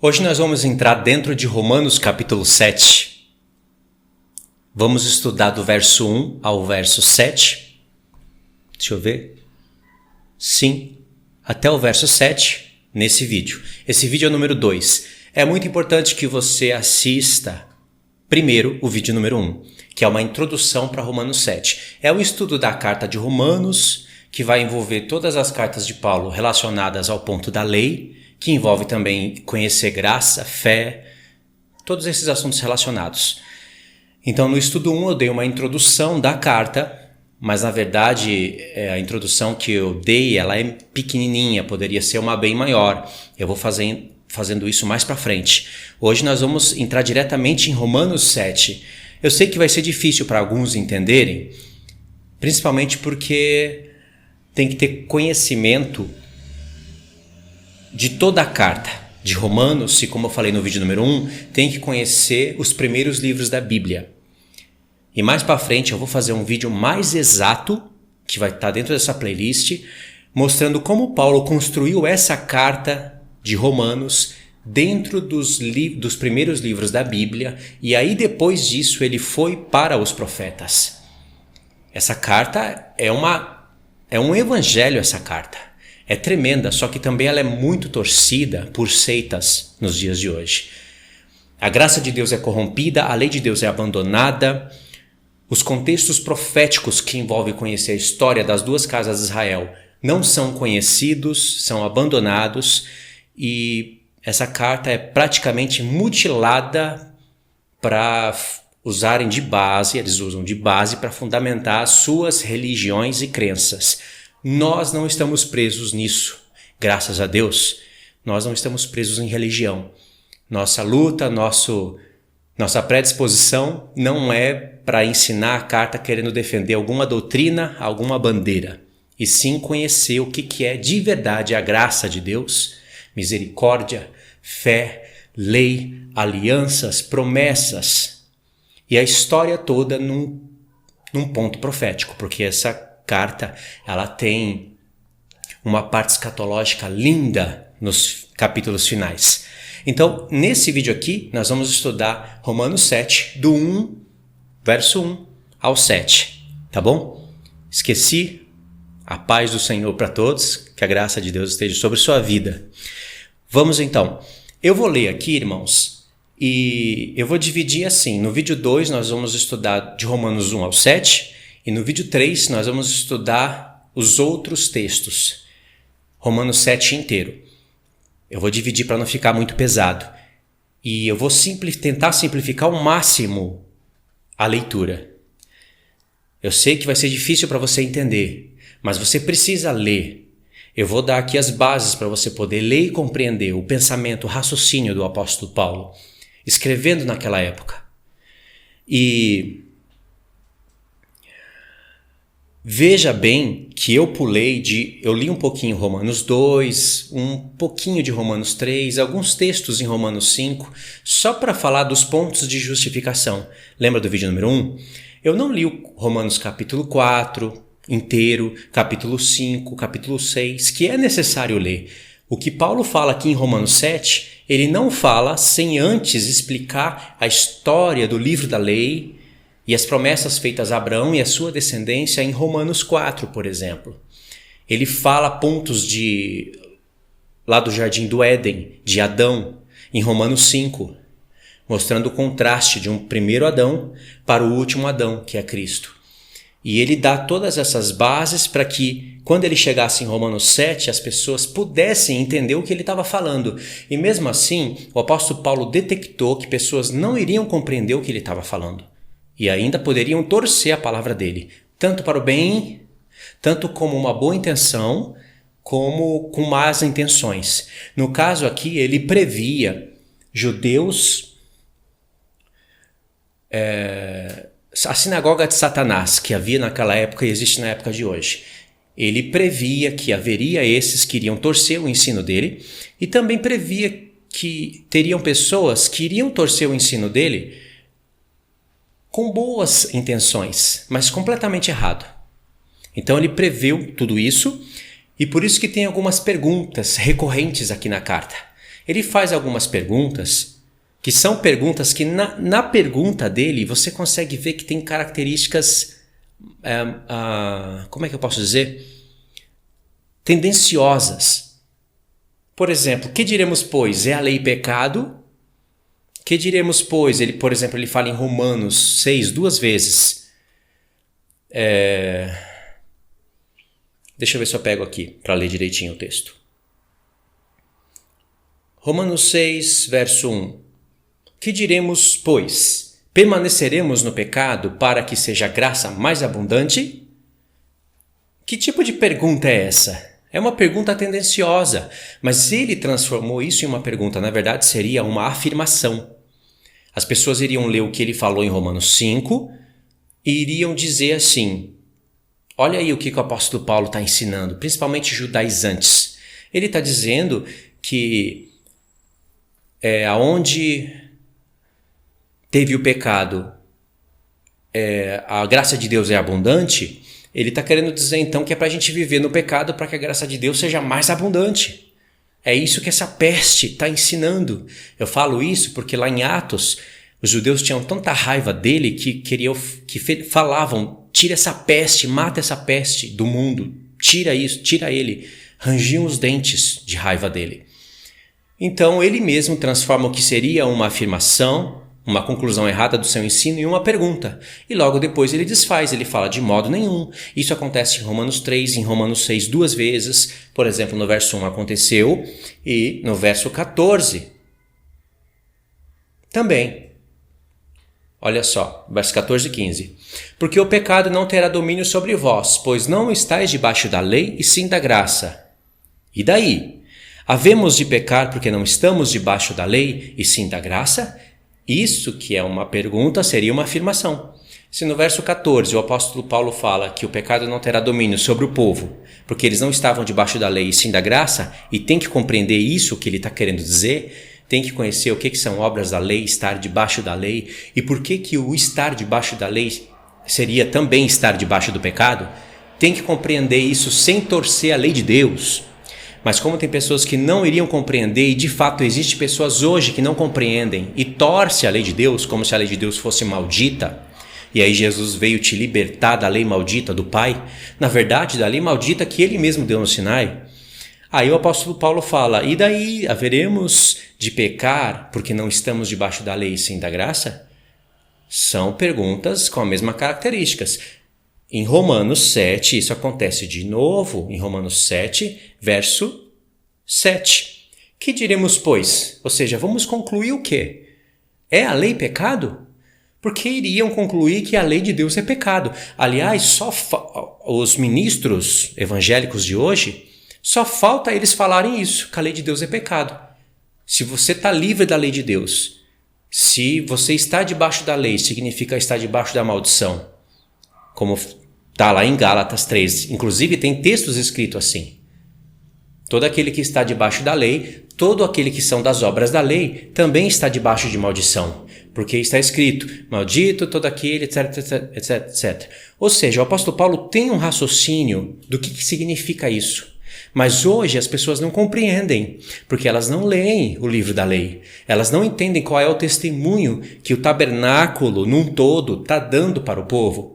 Hoje nós vamos entrar dentro de Romanos capítulo 7. Vamos estudar do verso 1 ao verso 7. Deixa eu ver. Sim, até o verso 7 nesse vídeo. Esse vídeo é o número 2. É muito importante que você assista primeiro o vídeo número 1, que é uma introdução para Romanos 7. É o estudo da carta de Romanos, que vai envolver todas as cartas de Paulo relacionadas ao ponto da lei, que envolve também conhecer graça, fé, todos esses assuntos relacionados. Então, no estudo 1 eu dei uma introdução da carta, mas na verdade a introdução que eu dei ela é pequenininha, poderia ser uma bem maior. Eu vou fazendo isso mais para frente. Hoje nós vamos entrar diretamente em Romanos 7. Eu sei que vai ser difícil para alguns entenderem, principalmente porque tem que ter conhecimento de toda a carta de Romanos, e como eu falei no vídeo número 1, tem que conhecer os primeiros livros da Bíblia. E mais para frente eu vou fazer um vídeo mais exato, que vai estar dentro dessa playlist, mostrando como Paulo construiu essa carta de Romanos dentro dos primeiros livros da Bíblia, e aí depois disso ele foi para os profetas. Essa carta é um evangelho, essa carta. É tremenda, só que também ela é muito torcida por seitas nos dias de hoje. A graça de Deus é corrompida, a lei de Deus é abandonada, os contextos proféticos que envolvem conhecer a história das duas casas de Israel não são conhecidos, são abandonados, e essa carta é praticamente mutilada para usarem de base, eles usam de base para fundamentar as suas religiões e crenças. Nós não estamos presos nisso, graças a Deus. Nós não estamos presos em religião. Nossa luta, nossa predisposição não é para ensinar a carta querendo defender alguma doutrina, alguma bandeira, e sim conhecer o que é de verdade a graça de Deus, misericórdia, fé, lei, alianças, promessas, e a história toda num ponto profético, porque essa carta ela tem uma parte escatológica linda nos capítulos finais. Então, nesse vídeo aqui, nós vamos estudar Romanos 7, do 1, verso 1 ao 7, tá bom? Esqueci? A paz do Senhor para todos, que a graça de Deus esteja sobre sua vida. Vamos então. Eu vou ler aqui, irmãos, e eu vou dividir assim. No vídeo 2, nós vamos estudar de Romanos 1 ao 7, e no vídeo 3, nós vamos estudar os outros textos, Romanos 7 inteiro. Eu vou dividir para não ficar muito pesado. E eu vou tentar simplificar ao máximo a leitura. Eu sei que vai ser difícil para você entender, mas você precisa ler. Eu vou dar aqui as bases para você poder ler e compreender o pensamento, o raciocínio do apóstolo Paulo, escrevendo naquela época. E veja bem que eu li um pouquinho Romanos 2, um pouquinho de Romanos 3, alguns textos em Romanos 5, só para falar dos pontos de justificação. Lembra do vídeo número 1? Eu não li o Romanos capítulo 4 inteiro, capítulo 5, capítulo 6, que é necessário ler. O que Paulo fala aqui em Romanos 7, ele não fala sem antes explicar a história do livro da lei, e as promessas feitas a Abraão e a sua descendência em Romanos 4, por exemplo. Ele fala pontos lá do Jardim do Éden, de Adão, em Romanos 5, mostrando o contraste de um primeiro Adão para o último Adão, que é Cristo. E ele dá todas essas bases para que, quando ele chegasse em Romanos 7, as pessoas pudessem entender o que ele estava falando. E mesmo assim, o apóstolo Paulo detectou que pessoas não iriam compreender o que ele estava falando. E ainda poderiam torcer a palavra dele, tanto para o bem, tanto como uma boa intenção, como com más intenções. No caso aqui, ele previa judeus, a sinagoga de Satanás, que havia naquela época e existe na época de hoje. Ele previa que haveria esses que iriam torcer o ensino dele, e também previa que teriam pessoas que iriam torcer o ensino dele com boas intenções, mas completamente errado. Então ele previu tudo isso, e por isso que tem algumas perguntas recorrentes aqui na carta. Ele faz algumas perguntas que são perguntas que na pergunta dele você consegue ver que tem características, como é que eu posso dizer? Tendenciosas. Por exemplo, que diremos, pois? É a lei pecado? Que diremos, pois? Por exemplo, ele fala em Romanos 6 duas vezes. Deixa eu ver se eu pego aqui para ler direitinho o texto. Romanos 6, verso 1. Que diremos, pois? Permaneceremos no pecado para que seja a graça mais abundante? Que tipo de pergunta é essa? É uma pergunta tendenciosa, mas ele transformou isso em uma pergunta. Na verdade, seria uma afirmação. As pessoas iriam ler o que ele falou em Romanos 5 e iriam dizer assim: olha aí o que o apóstolo Paulo está ensinando, principalmente judaizantes. Ele está dizendo que aonde teve o pecado, a graça de Deus é abundante. Ele está querendo dizer então que é para a gente viver no pecado para que a graça de Deus seja mais abundante. É isso que essa peste está ensinando. Eu falo isso porque lá em Atos, os judeus tinham tanta raiva dele que falavam: tira essa peste, mata essa peste do mundo, tira isso, tira ele. Rangiam os dentes de raiva dele. Então ele mesmo transforma o que seria uma afirmação, uma conclusão errada do seu ensino, em uma pergunta. E logo depois ele desfaz, ele fala: de modo nenhum. Isso acontece em Romanos 3, em Romanos 6 duas vezes. Por exemplo, no verso 1 aconteceu e no verso 14 também. Olha só, verso 14 e 15. Porque o pecado não terá domínio sobre vós, pois não estáis debaixo da lei, e sim da graça. E daí? Havemos de pecar porque não estamos debaixo da lei, e sim da graça? Isso que é uma pergunta seria uma afirmação. Se no verso 14 o apóstolo Paulo fala que o pecado não terá domínio sobre o povo, porque eles não estavam debaixo da lei e sim da graça, e tem que compreender isso que ele está querendo dizer, tem que conhecer o que são obras da lei, estar debaixo da lei, e por que o estar debaixo da lei seria também estar debaixo do pecado, tem que compreender isso sem torcer a lei de Deus. Mas como tem pessoas que não iriam compreender, e de fato existem pessoas hoje que não compreendem e torcem a lei de Deus como se a lei de Deus fosse maldita, e aí Jesus veio te libertar da lei maldita do Pai, na verdade da lei maldita que ele mesmo deu no Sinai. Aí o apóstolo Paulo fala: e daí, haveremos de pecar porque não estamos debaixo da lei e sim da graça? São perguntas com as mesmas características. Em Romanos 7, isso acontece de novo, em Romanos 7, verso 7. Que diremos, pois? Ou seja, vamos concluir o quê? É a lei pecado? Porque iriam concluir que a lei de Deus é pecado. Aliás, os ministros evangélicos de hoje, só falta eles falarem isso, que a lei de Deus é pecado. Se você está livre da lei de Deus, se você está debaixo da lei, significa estar debaixo da maldição. Como está lá em Gálatas 3. Inclusive tem textos escritos assim. Todo aquele que está debaixo da lei, todo aquele que são das obras da lei, também está debaixo de maldição. Porque está escrito: maldito todo aquele, etc, etc, etc. Ou seja, o apóstolo Paulo tem um raciocínio do que significa isso. Mas hoje as pessoas não compreendem, porque elas não leem o livro da lei. Elas não entendem qual é o testemunho que o tabernáculo, num todo, está dando para o povo.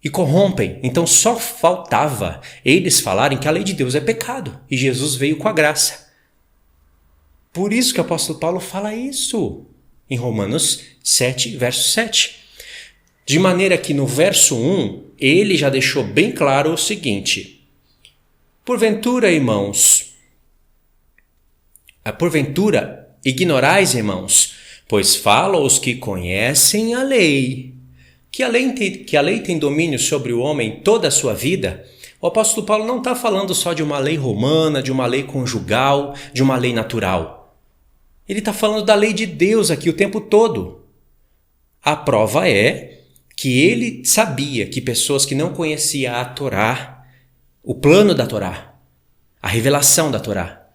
E corrompem. Então só faltava eles falarem que a lei de Deus é pecado e Jesus veio com a graça. Por isso que o apóstolo Paulo fala isso em Romanos 7, verso 7. De maneira que no verso 1 ele já deixou bem claro o seguinte: porventura, irmãos, ignorais, irmãos, pois falam os que conhecem a lei, que a lei tem domínio sobre o homem toda a sua vida. O apóstolo Paulo não está falando só de uma lei romana, de uma lei conjugal, de uma lei natural. Ele está falando da lei de Deus aqui o tempo todo. A prova é que ele sabia que pessoas que não conheciam a Torá, o plano da Torá, a revelação da Torá,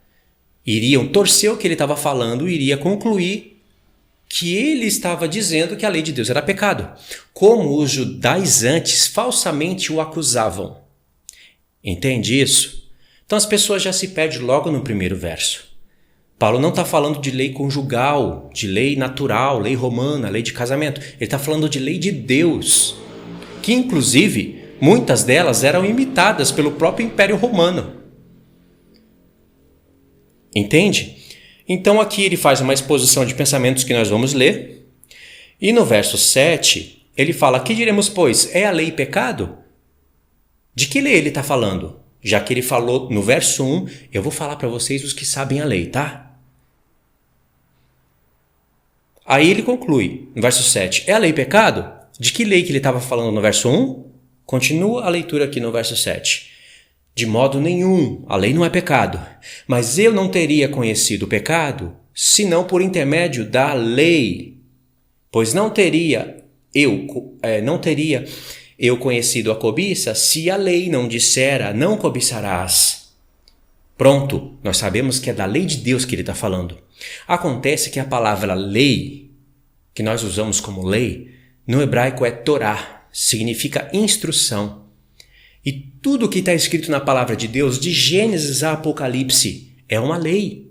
iriam torcer o que ele estava falando e iria concluir que ele estava dizendo que a lei de Deus era pecado, como os judaizantes falsamente o acusavam. Entende isso? Então as pessoas já se perdem logo no primeiro verso. Paulo não está falando de lei conjugal, de lei natural, lei romana, lei de casamento. Ele está falando de lei de Deus, que inclusive muitas delas eram imitadas pelo próprio Império Romano. Entende? Então aqui ele faz uma exposição de pensamentos que nós vamos ler. E no verso 7, ele fala: que diremos, pois? É a lei pecado? De que lei ele está falando? Já que ele falou no verso 1, eu vou falar para vocês os que sabem a lei, tá? Aí ele conclui, no verso 7, é a lei pecado? De que lei que ele estava falando no verso 1? Continua a leitura aqui no verso 7. De modo nenhum, a lei não é pecado, mas eu não teria conhecido o pecado, senão por intermédio da lei. Pois não teria eu conhecido a cobiça se a lei não dissera, não cobiçarás. Pronto, nós sabemos que é da lei de Deus que ele está falando. Acontece que a palavra lei, que nós usamos como lei, no hebraico é Torá, significa instrução. E tudo que está escrito na palavra de Deus, de Gênesis a Apocalipse, é uma lei.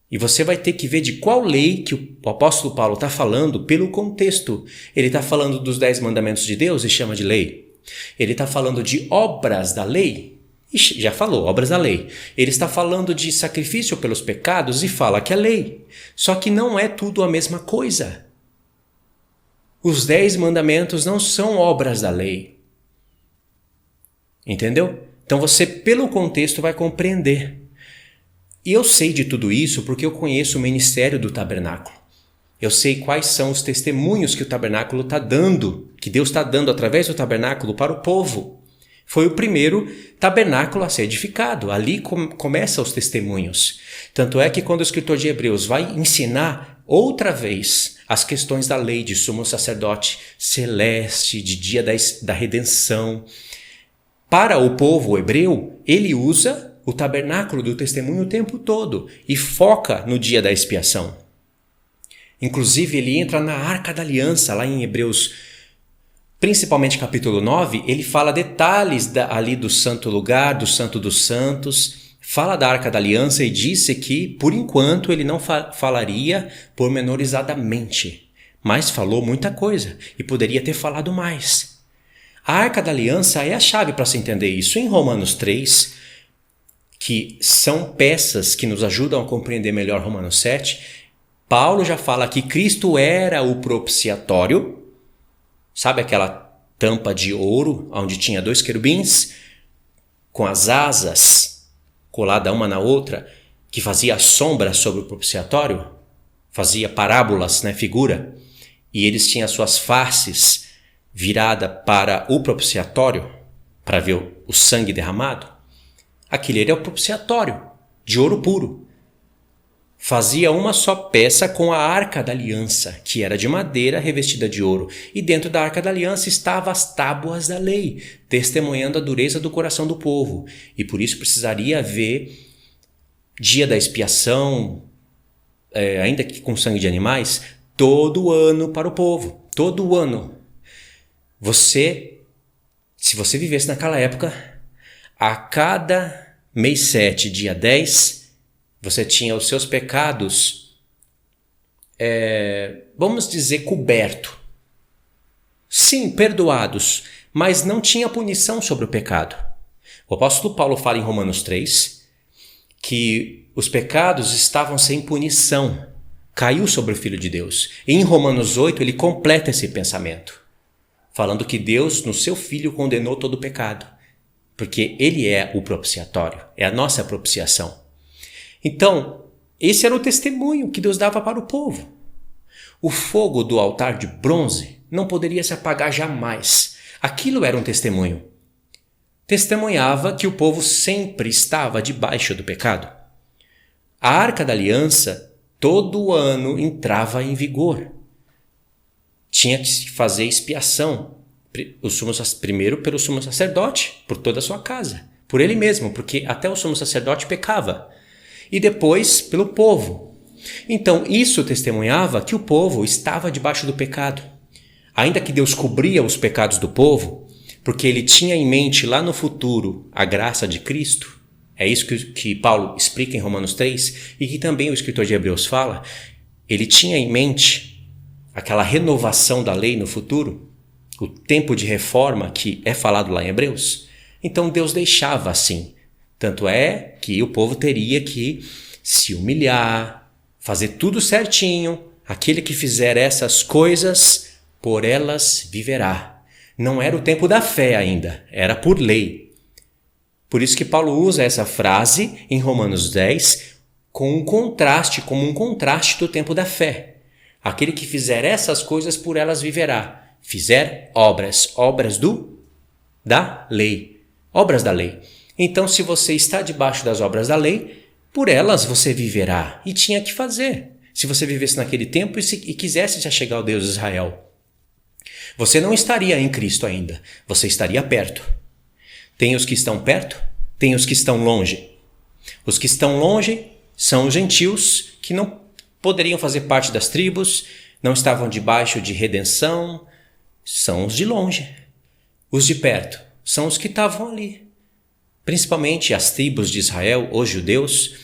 E você vai ter que ver de qual lei que o apóstolo Paulo está falando pelo contexto. Ele está falando dos 10 mandamentos de Deus e chama de lei. Ele está falando de obras da lei. Ixi, já falou, obras da lei. Ele está falando de sacrifício pelos pecados e fala que é lei. Só que não é tudo a mesma coisa. Os 10 mandamentos não são obras da lei. Entendeu? Então você, pelo contexto, vai compreender. E eu sei de tudo isso porque eu conheço o ministério do tabernáculo. Eu sei quais são os testemunhos que o tabernáculo está dando, que Deus está dando através do tabernáculo para o povo. Foi o primeiro tabernáculo a ser edificado. Ali começam os testemunhos. Tanto é que quando o escritor de Hebreus vai ensinar outra vez as questões da lei de sumo sacerdote celeste, de dia da redenção, para o povo hebreu, ele usa o tabernáculo do testemunho o tempo todo e foca no dia da expiação. Inclusive, ele entra na Arca da Aliança, lá em Hebreus, principalmente capítulo 9, ele fala detalhes ali do santo lugar, do santo dos santos, fala da Arca da Aliança e disse que, por enquanto, ele não falaria pormenorizadamente, mas falou muita coisa e poderia ter falado mais. A Arca da Aliança é a chave para se entender isso. Em Romanos 3, que são peças que nos ajudam a compreender melhor Romanos 7, Paulo já fala que Cristo era o propiciatório. Sabe aquela tampa de ouro onde tinha 2 querubins com as asas coladas uma na outra, que fazia a sombra sobre o propiciatório? Fazia parábolas, figura. E eles tinham as suas faces virada para o propiciatório, para ver o sangue derramado. Aquele era o propiciatório, de ouro puro. Fazia uma só peça com a Arca da Aliança, que era de madeira revestida de ouro. E dentro da Arca da Aliança estavam as tábuas da lei, testemunhando a dureza do coração do povo. E por isso precisaria haver dia da expiação, ainda que com sangue de animais, todo ano para o povo. Todo ano. Se você vivesse naquela época, a cada mês 7, dia 10, você tinha os seus pecados, vamos dizer, coberto. Sim, perdoados, mas não tinha punição sobre o pecado. O apóstolo Paulo fala em Romanos 3 que os pecados estavam sem punição, caiu sobre o Filho de Deus. E em Romanos 8 ele completa esse pensamento, falando que Deus, no seu Filho, condenou todo o pecado, porque ele é o propiciatório, é a nossa propiciação. Então, esse era o testemunho que Deus dava para o povo. O fogo do altar de bronze não poderia se apagar jamais. Aquilo era um testemunho. Testemunhava que o povo sempre estava debaixo do pecado. A Arca da Aliança, todo ano, entrava em vigor. Tinha que se fazer expiação, primeiro pelo sumo sacerdote, por toda a sua casa, por ele mesmo, porque até o sumo sacerdote pecava, e depois pelo povo. Então isso testemunhava que o povo estava debaixo do pecado. Ainda que Deus cobria os pecados do povo, porque ele tinha em mente lá no futuro a graça de Cristo, É isso que Paulo explica em Romanos 3 e que também o escritor de Hebreus fala. Ele tinha em mente aquela renovação da lei no futuro, o tempo de reforma que é falado lá em Hebreus. Então Deus deixava assim. Tanto é que o povo teria que se humilhar, fazer tudo certinho. Aquele que fizer essas coisas, por elas viverá. Não era o tempo da fé ainda, era por lei. Por isso que Paulo usa essa frase em Romanos 10 como um contraste do tempo da fé. Aquele que fizer essas coisas, por elas viverá. Fizer obras da lei. Obras da lei. Então, se você está debaixo das obras da lei, por elas você viverá. E tinha que fazer. Se você vivesse naquele tempo e quisesse já chegar ao Deus de Israel. Você não estaria em Cristo ainda. Você estaria perto. Tem os que estão perto, tem os que estão longe. Os que estão longe são os gentios que não poderiam fazer parte das tribos, não estavam debaixo de redenção, são os de longe. Os de perto são os que estavam ali. Principalmente as tribos de Israel, os judeus,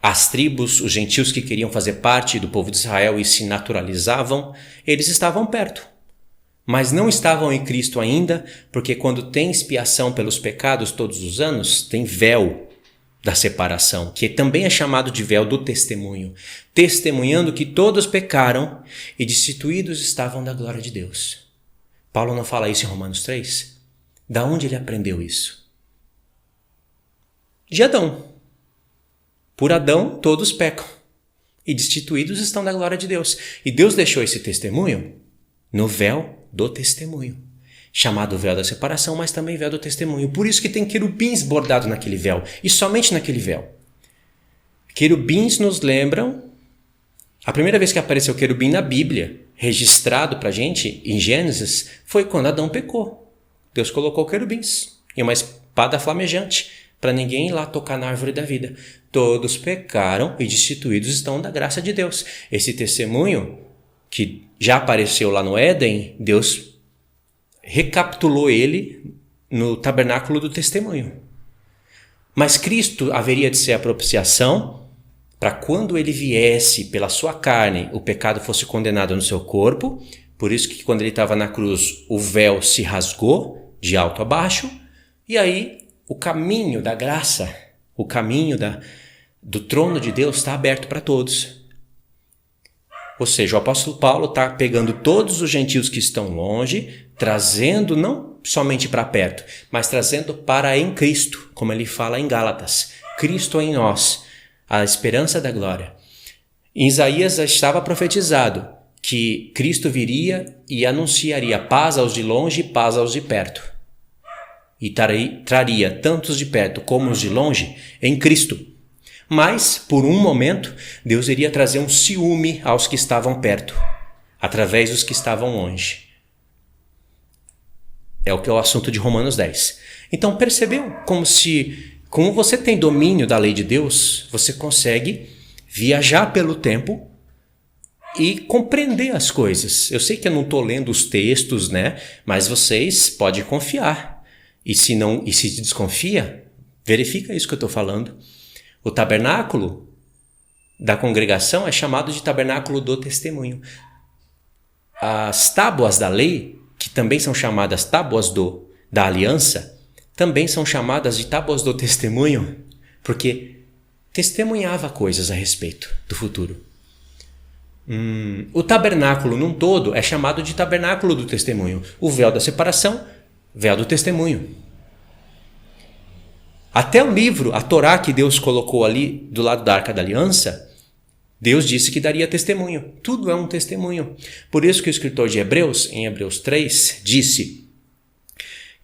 as tribos, os gentios que queriam fazer parte do povo de Israel e se naturalizavam, eles estavam perto. Mas não estavam em Cristo ainda, porque quando tem expiação pelos pecados todos os anos, tem véu da separação, que também é chamado de véu do testemunho, testemunhando que todos pecaram e destituídos estavam da glória de Deus. Paulo não fala isso em Romanos 3? Da onde ele aprendeu isso? De Adão. Por Adão todos pecam e destituídos estão da glória de Deus. E Deus deixou esse testemunho no véu do testemunho, chamado véu da separação, mas também véu do testemunho. Por isso que tem querubins bordados naquele véu, e somente naquele véu. Querubins nos lembram, a primeira vez que apareceu querubim na Bíblia, registrado pra gente em Gênesis, foi quando Adão pecou. Deus colocou querubins e uma espada flamejante para ninguém ir lá tocar na árvore da vida. Todos pecaram e destituídos estão da graça de Deus. Esse testemunho que já apareceu lá no Éden, Deus recapitulou ele no tabernáculo do testemunho. Mas Cristo haveria de ser a propiciação para quando ele viesse pela sua carne, o pecado fosse condenado no seu corpo. Por isso que quando ele estava na cruz, o véu se rasgou de alto a baixo. E aí o caminho da graça, o caminho do trono de Deus está aberto para todos. Ou seja, o apóstolo Paulo está pegando todos os gentios que estão longe, trazendo não somente para perto, mas trazendo para em Cristo, como ele fala em Gálatas. Cristo em nós, a esperança da glória. Em Isaías já estava profetizado que Cristo viria e anunciaria paz aos de longe e paz aos de perto. E traria tanto os de perto como os de longe em Cristo. Mas, por um momento, Deus iria trazer um ciúme aos que estavam perto, através dos que estavam longe. É o que é o assunto de Romanos 10. Então, percebeu como você tem domínio da lei de Deus, você consegue viajar pelo tempo e compreender as coisas. Eu sei que eu não estou lendo os textos, né? Mas vocês podem confiar. E se desconfia, verifica isso que eu estou falando. O tabernáculo da congregação é chamado de tabernáculo do testemunho. As tábuas da lei, que também são chamadas tábuas da aliança, também são chamadas de tábuas do testemunho, porque testemunhava coisas a respeito do futuro. O tabernáculo num todo é chamado de tabernáculo do testemunho. O véu da separação, véu do testemunho. Até o livro, a Torá que Deus colocou ali do lado da Arca da Aliança, Deus disse que daria testemunho. Tudo é um testemunho. Por isso que o escritor de Hebreus, em Hebreus 3, disse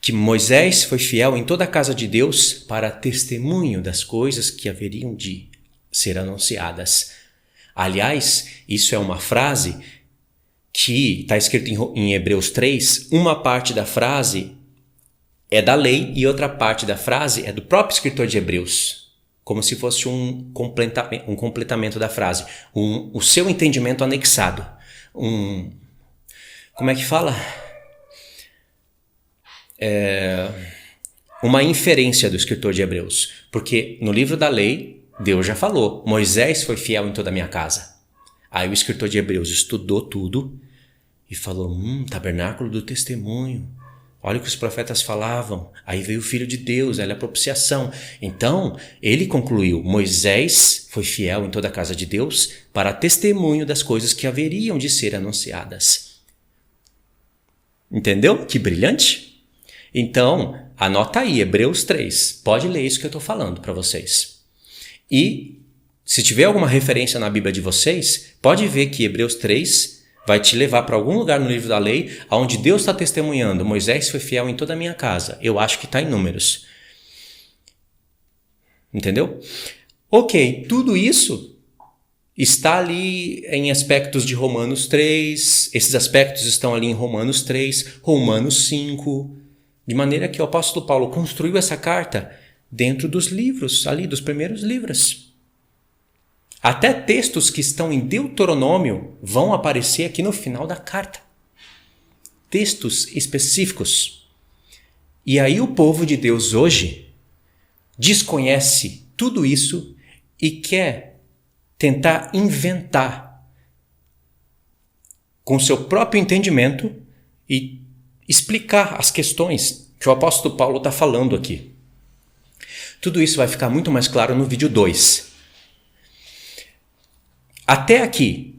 que Moisés foi fiel em toda a casa de Deus para testemunho das coisas que haveriam de ser anunciadas. Aliás, isso é uma frase que está escrita em Hebreus 3, uma parte da frase é da lei e outra parte da frase é do próprio escritor de Hebreus, como se fosse um completamento da frase, o seu entendimento anexado. Como é que fala? uma inferência do escritor de Hebreus. Porque no livro da lei, Deus já falou, Moisés foi fiel em toda a minha casa. Aí o escritor de Hebreus estudou tudo e falou, tabernáculo do testemunho. Olha o que os profetas falavam. Aí veio o Filho de Deus, ela é a propiciação. Então, ele concluiu, Moisés foi fiel em toda a casa de Deus para testemunho das coisas que haveriam de ser anunciadas. Entendeu? Que brilhante? Então, anota aí, Hebreus 3. Pode ler isso que eu estou falando para vocês. E, se tiver alguma referência na Bíblia de vocês, pode ver que Hebreus 3 vai te levar para algum lugar no livro da lei, onde Deus está testemunhando, Moisés foi fiel em toda a minha casa. Eu acho que está em Números. Entendeu? Ok, tudo isso está ali em aspectos de Romanos 3, esses aspectos estão ali em Romanos 3, Romanos 5, de maneira que o apóstolo Paulo construiu essa carta dentro dos livros, ali dos primeiros livros. Até textos que estão em Deuteronômio vão aparecer aqui no final da carta. Textos específicos. E aí o povo de Deus hoje desconhece tudo isso e quer tentar inventar com seu próprio entendimento e explicar as questões que o apóstolo Paulo está falando aqui. Tudo isso vai ficar muito mais claro no vídeo 2. Até aqui,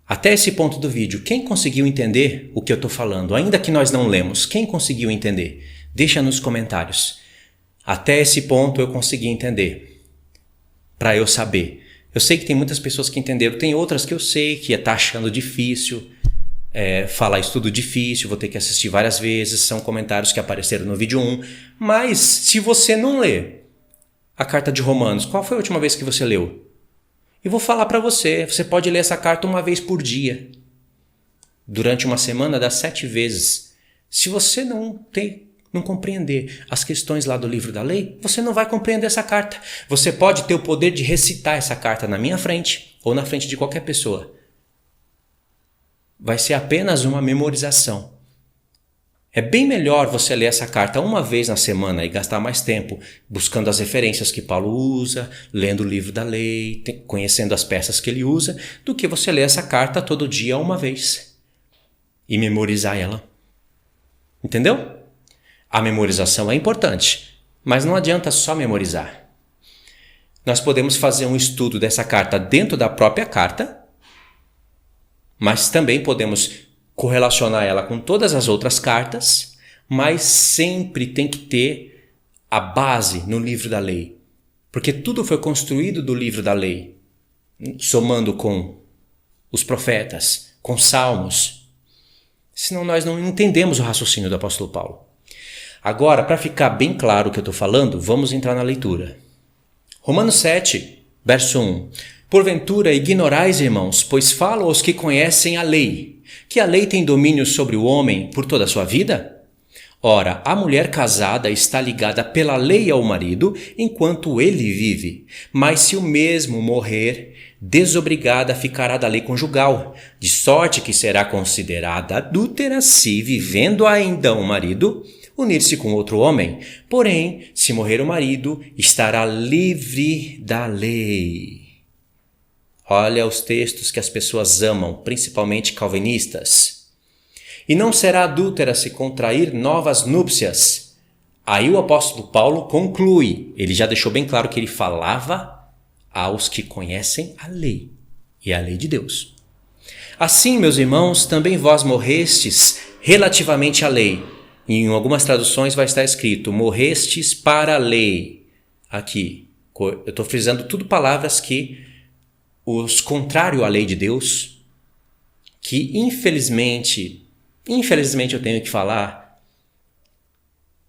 até esse ponto do vídeo, quem conseguiu entender o que eu estou falando? Ainda que nós não lemos, quem conseguiu entender? Deixa nos comentários. Até esse ponto eu consegui entender, para eu saber. Eu sei que tem muitas pessoas que entenderam, tem outras que eu sei que está achando difícil, falar estudo difícil, vou ter que assistir várias vezes, são comentários que apareceram no vídeo 1. Mas se você não lê a carta de Romanos, qual foi a última vez que você leu? E vou falar para você, você pode ler essa carta uma vez por dia. Durante uma semana dá 7 vezes. Se você não compreender as questões lá do livro da lei, você não vai compreender essa carta. Você pode ter o poder de recitar essa carta na minha frente ou na frente de qualquer pessoa. Vai ser apenas uma memorização. É bem melhor você ler essa carta uma vez na semana e gastar mais tempo buscando as referências que Paulo usa, lendo o livro da lei, conhecendo as peças que ele usa, do que você ler essa carta todo dia uma vez e memorizar ela. Entendeu? A memorização é importante, mas não adianta só memorizar. Nós podemos fazer um estudo dessa carta dentro da própria carta, mas também podemos correlacionar ela com todas as outras cartas, mas sempre tem que ter a base no livro da lei. Porque tudo foi construído do livro da lei, somando com os profetas, com salmos. Senão nós não entendemos o raciocínio do apóstolo Paulo. Agora, para ficar bem claro o que eu estou falando, vamos entrar na leitura. Romanos 7, verso 1. Porventura ignorais, irmãos, pois falo aos que conhecem a lei, que a lei tem domínio sobre o homem por toda a sua vida? Ora, a mulher casada está ligada pela lei ao marido enquanto ele vive, mas se o mesmo morrer, desobrigada ficará da lei conjugal, de sorte que será considerada adúltera se, vivendo ainda o marido, unir-se com outro homem. Porém, se morrer o marido, estará livre da lei. Olha os textos que as pessoas amam, principalmente calvinistas. E não será adúltera se contrair novas núpcias. Aí o apóstolo Paulo conclui. Ele já deixou bem claro que ele falava aos que conhecem a lei, e a lei de Deus. Assim, meus irmãos, também vós morrestes relativamente à lei. E em algumas traduções vai estar escrito, morrestes para a lei. Aqui, eu estou frisando tudo palavras que os contrários à lei de Deus, que infelizmente eu tenho que falar,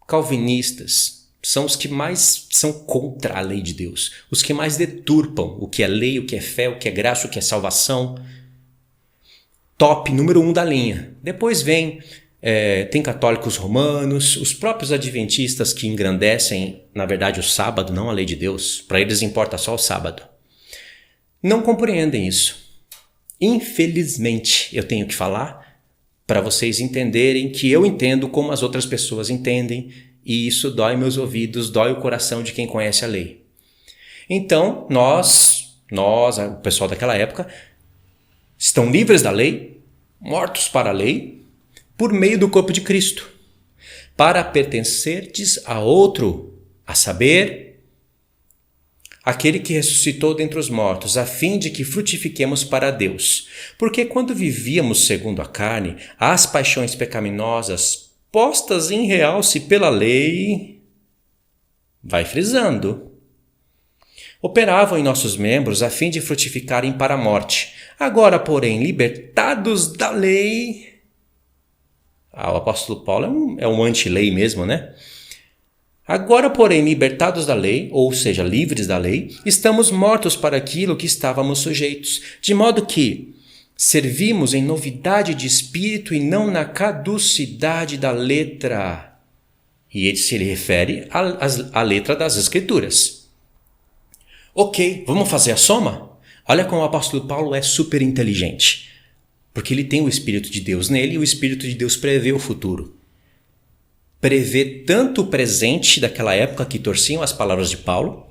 calvinistas são os que mais são contra a lei de Deus, os que mais deturpam o que é lei, o que é fé, o que é graça, o que é salvação. Top número 1 da linha. Depois vem, tem católicos romanos, os próprios adventistas que engrandecem, na verdade, o sábado, não a lei de Deus. Para eles importa só o sábado. Não compreendem isso. Infelizmente, eu tenho que falar para vocês entenderem que eu entendo como as outras pessoas entendem E isso dói meus ouvidos, dói o coração de quem conhece a lei. Então, nós, o pessoal daquela época, estão livres da lei, mortos para a lei, por meio do corpo de Cristo, para pertencerdes a outro, a saber, aquele que ressuscitou dentre os mortos, a fim de que frutifiquemos para Deus. Porque quando vivíamos segundo a carne, as paixões pecaminosas, postas em realce pela lei, vai frisando, operavam em nossos membros a fim de frutificarem para a morte. Agora, porém, libertados da lei... o apóstolo Paulo é um anti-lei mesmo, né? Agora, porém, libertados da lei, ou seja, livres da lei, estamos mortos para aquilo que estávamos sujeitos, de modo que servimos em novidade de espírito e não na caducidade da letra. E ele se refere à letra das Escrituras. Ok, vamos fazer a soma? Olha como o apóstolo Paulo é super inteligente, porque ele tem o Espírito de Deus nele e o Espírito de Deus prevê o futuro. Prevê tanto o presente daquela época que torciam as palavras de Paulo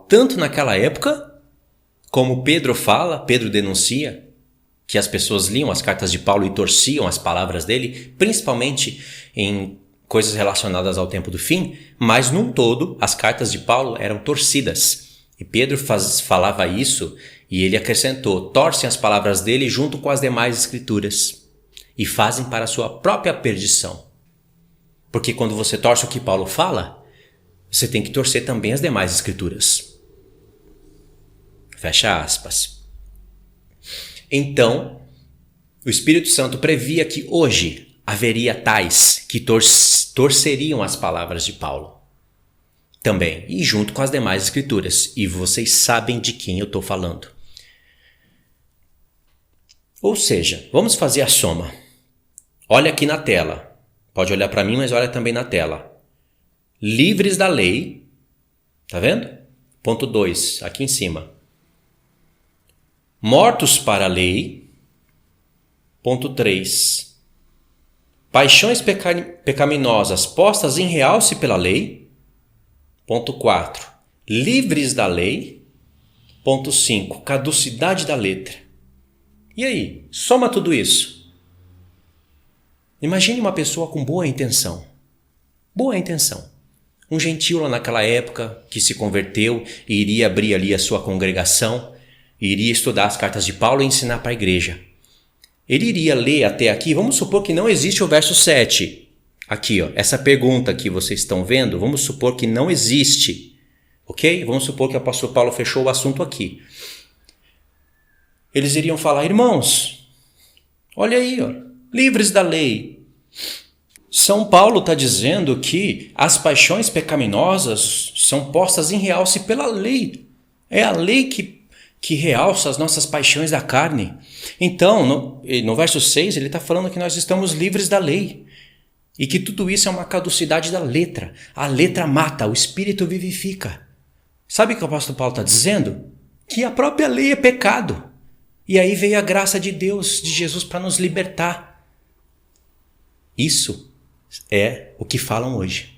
tanto naquela época, como Pedro denuncia que as pessoas liam as cartas de Paulo e torciam as palavras dele, principalmente em coisas relacionadas ao tempo do fim, mas num todo as cartas de Paulo eram torcidas. E Pedro falava isso e ele acrescentou, torcem as palavras dele junto com as demais escrituras e fazem para a sua própria perdição. Porque quando você torce o que Paulo fala, você tem que torcer também as demais escrituras. Fecha aspas. Então, o Espírito Santo previa que hoje haveria tais que torceriam as palavras de Paulo também, e junto com as demais escrituras. E vocês sabem de quem eu estou falando. Ou seja, vamos fazer a soma. Olha aqui na tela. Pode olhar para mim, mas olha também na tela. Livres da lei. Tá vendo? Ponto 2, aqui em cima. Mortos para a lei. Ponto 3. Paixões pecaminosas postas em realce pela lei. Ponto 4. Livres da lei. Ponto 5. Caducidade da letra. E aí? Soma tudo isso. Imagine uma pessoa com boa intenção. Boa intenção. Um gentil lá naquela época que se converteu e iria abrir ali a sua congregação, iria estudar as cartas de Paulo e ensinar para a igreja. Ele iria ler até aqui, vamos supor que não existe o verso 7. Aqui, ó, essa pergunta que vocês estão vendo, vamos supor que não existe. Ok? Vamos supor que o apóstolo Paulo fechou o assunto aqui. Eles iriam falar, irmãos, olha aí, ó, livres da lei. São Paulo está dizendo que as paixões pecaminosas são postas em realce pela lei. É a lei que realça as nossas paixões da carne. Então, no verso 6, ele está falando que nós estamos livres da lei. E que tudo isso é uma caducidade da letra. A letra mata, o espírito vivifica. Sabe o que o apóstolo Paulo está dizendo? Que a própria lei é pecado. E aí veio a graça de Deus, de Jesus, para nos libertar. Isso é o que falam hoje.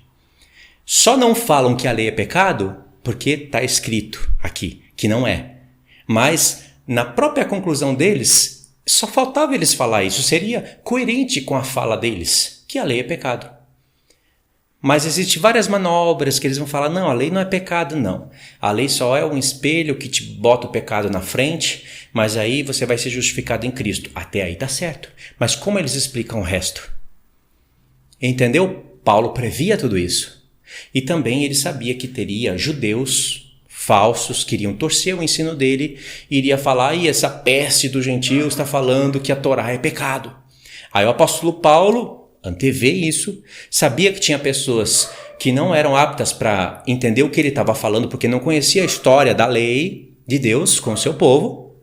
Só não falam que a lei é pecado porque está escrito aqui que não é. Mas na própria conclusão deles, só faltava eles falar isso. Seria coerente com a fala deles, que a lei é pecado. Mas existem várias manobras que eles vão falar, não, a lei não é pecado, não. A lei só é um espelho que te bota o pecado na frente, mas aí você vai ser justificado em Cristo. Até aí tá certo. Mas como eles explicam o resto? Entendeu? Paulo previa tudo isso. E também ele sabia que teria judeus falsos que iriam torcer o ensino dele e iria falar, e essa peste dos gentios está falando que a Torá é pecado. Aí o apóstolo Paulo antevê isso, sabia que tinha pessoas que não eram aptas para entender o que ele estava falando porque não conhecia a história da lei de Deus com o seu povo,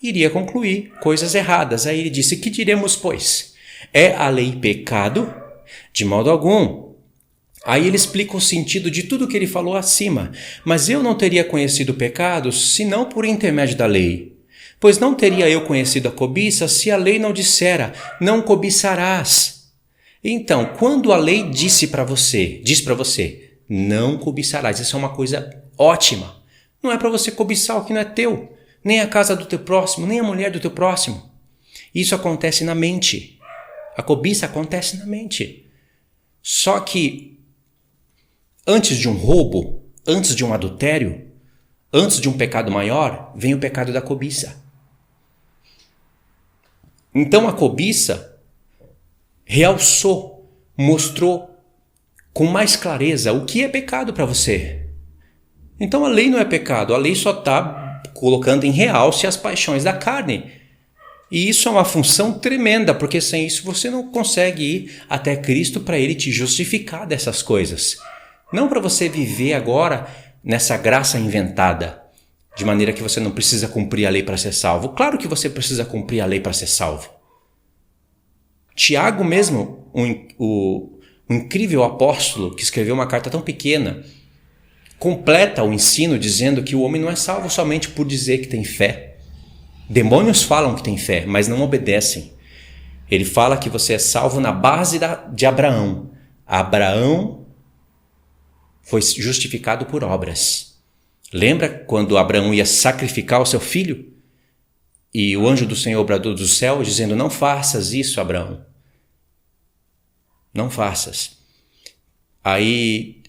iria concluir coisas erradas. Aí ele disse, que diremos, pois? É a lei pecado? De modo algum. Aí ele explica o sentido de tudo que ele falou acima. Mas eu não teria conhecido o pecado senão por intermédio da lei. Pois não teria eu conhecido a cobiça se a lei não dissera, não cobiçarás. Então, quando a lei diz para você, não cobiçarás, isso é uma coisa ótima. Não é para você cobiçar o que não é teu, nem a casa do teu próximo, nem a mulher do teu próximo. Isso acontece na mente. A cobiça acontece na mente. Só que antes de um roubo, antes de um adultério, antes de um pecado maior, vem o pecado da cobiça. Então a cobiça realçou, mostrou com mais clareza o que é pecado para você. Então a lei não é pecado, a lei só está colocando em realce as paixões da carne. E isso é uma função tremenda, porque sem isso você não consegue ir até Cristo para Ele te justificar dessas coisas. Não para você viver agora nessa graça inventada, de maneira que você não precisa cumprir a lei para ser salvo. Claro que você precisa cumprir a lei para ser salvo. Tiago mesmo, o incrível apóstolo que escreveu uma carta tão pequena, completa o ensino dizendo que o homem não é salvo somente por dizer que tem fé. Demônios falam que tem fé, mas não obedecem. Ele fala que você é salvo na base de Abraão. Abraão foi justificado por obras. Lembra quando Abraão ia sacrificar o seu filho? E o anjo do Senhor bradou do céu dizendo, não faças isso, Abraão. Não faças. Aí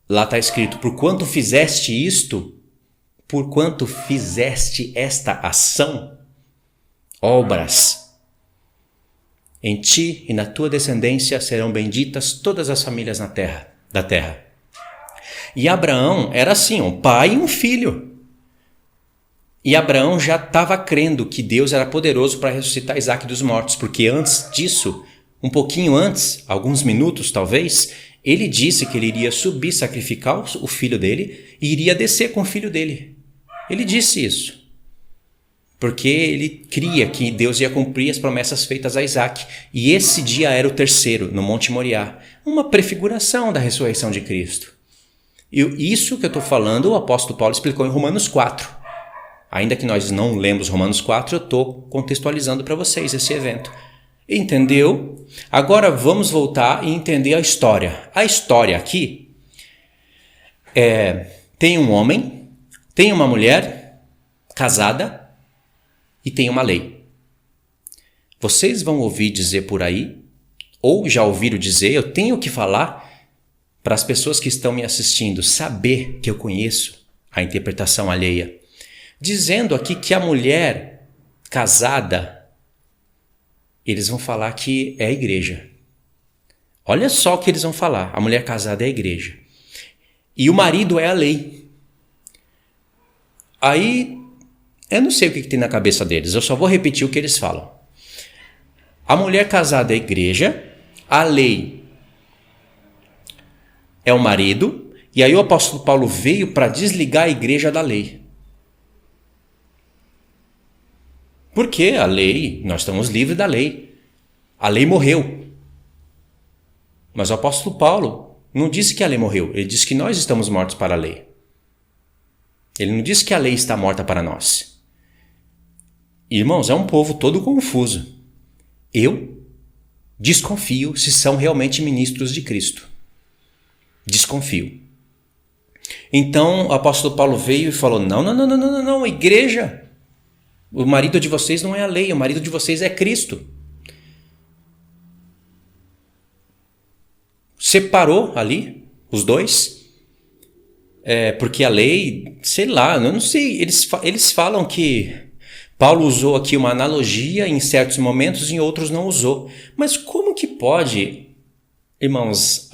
lá está escrito, porquanto fizeste esta ação, obras, em ti e na tua descendência serão benditas todas as famílias da terra. E Abraão era assim, um pai e um filho. E Abraão já estava crendo que Deus era poderoso para ressuscitar Isaac dos mortos, porque antes disso, um pouquinho antes, alguns minutos talvez, ele disse que ele iria subir, sacrificar o filho dele e iria descer com o filho dele. Ele disse isso, porque ele cria que Deus ia cumprir as promessas feitas a Isaac. E esse dia era o terceiro, no Monte Moriá, uma prefiguração da ressurreição de Cristo. E isso que eu estou falando, o apóstolo Paulo explicou em Romanos 4. Ainda que nós não lemos Romanos 4, eu estou contextualizando para vocês esse evento. Entendeu? Agora vamos voltar e entender a história. A história aqui tem um homem, tem uma mulher casada e tem uma lei. Vocês vão ouvir dizer por aí, ou já ouviram dizer, eu tenho que falar para as pessoas que estão me assistindo saber que eu conheço a interpretação alheia. Dizendo aqui que a mulher casada, eles vão falar que é a igreja. Olha só o que eles vão falar. A mulher casada é a igreja. E o marido é a lei. Aí, eu não sei o que tem na cabeça deles. Eu só vou repetir o que eles falam. A mulher casada é a igreja. A lei é o marido. E aí o apóstolo Paulo veio para desligar a igreja da lei. Porque a lei, nós estamos livres da lei. A lei morreu. Mas o apóstolo Paulo não disse que a lei morreu. Ele disse que nós estamos mortos para a lei. Ele não disse que a lei está morta para nós. Irmãos, é um povo todo confuso. Eu desconfio se são realmente ministros de Cristo. Desconfio. Então o apóstolo Paulo veio e falou, não, igreja... O marido de vocês não é a lei, o marido de vocês é Cristo. Separou ali os dois, porque a lei, sei lá, eu não sei, eles falam que Paulo usou aqui uma analogia em certos momentos, em outros não usou. Mas como que pode, irmãos,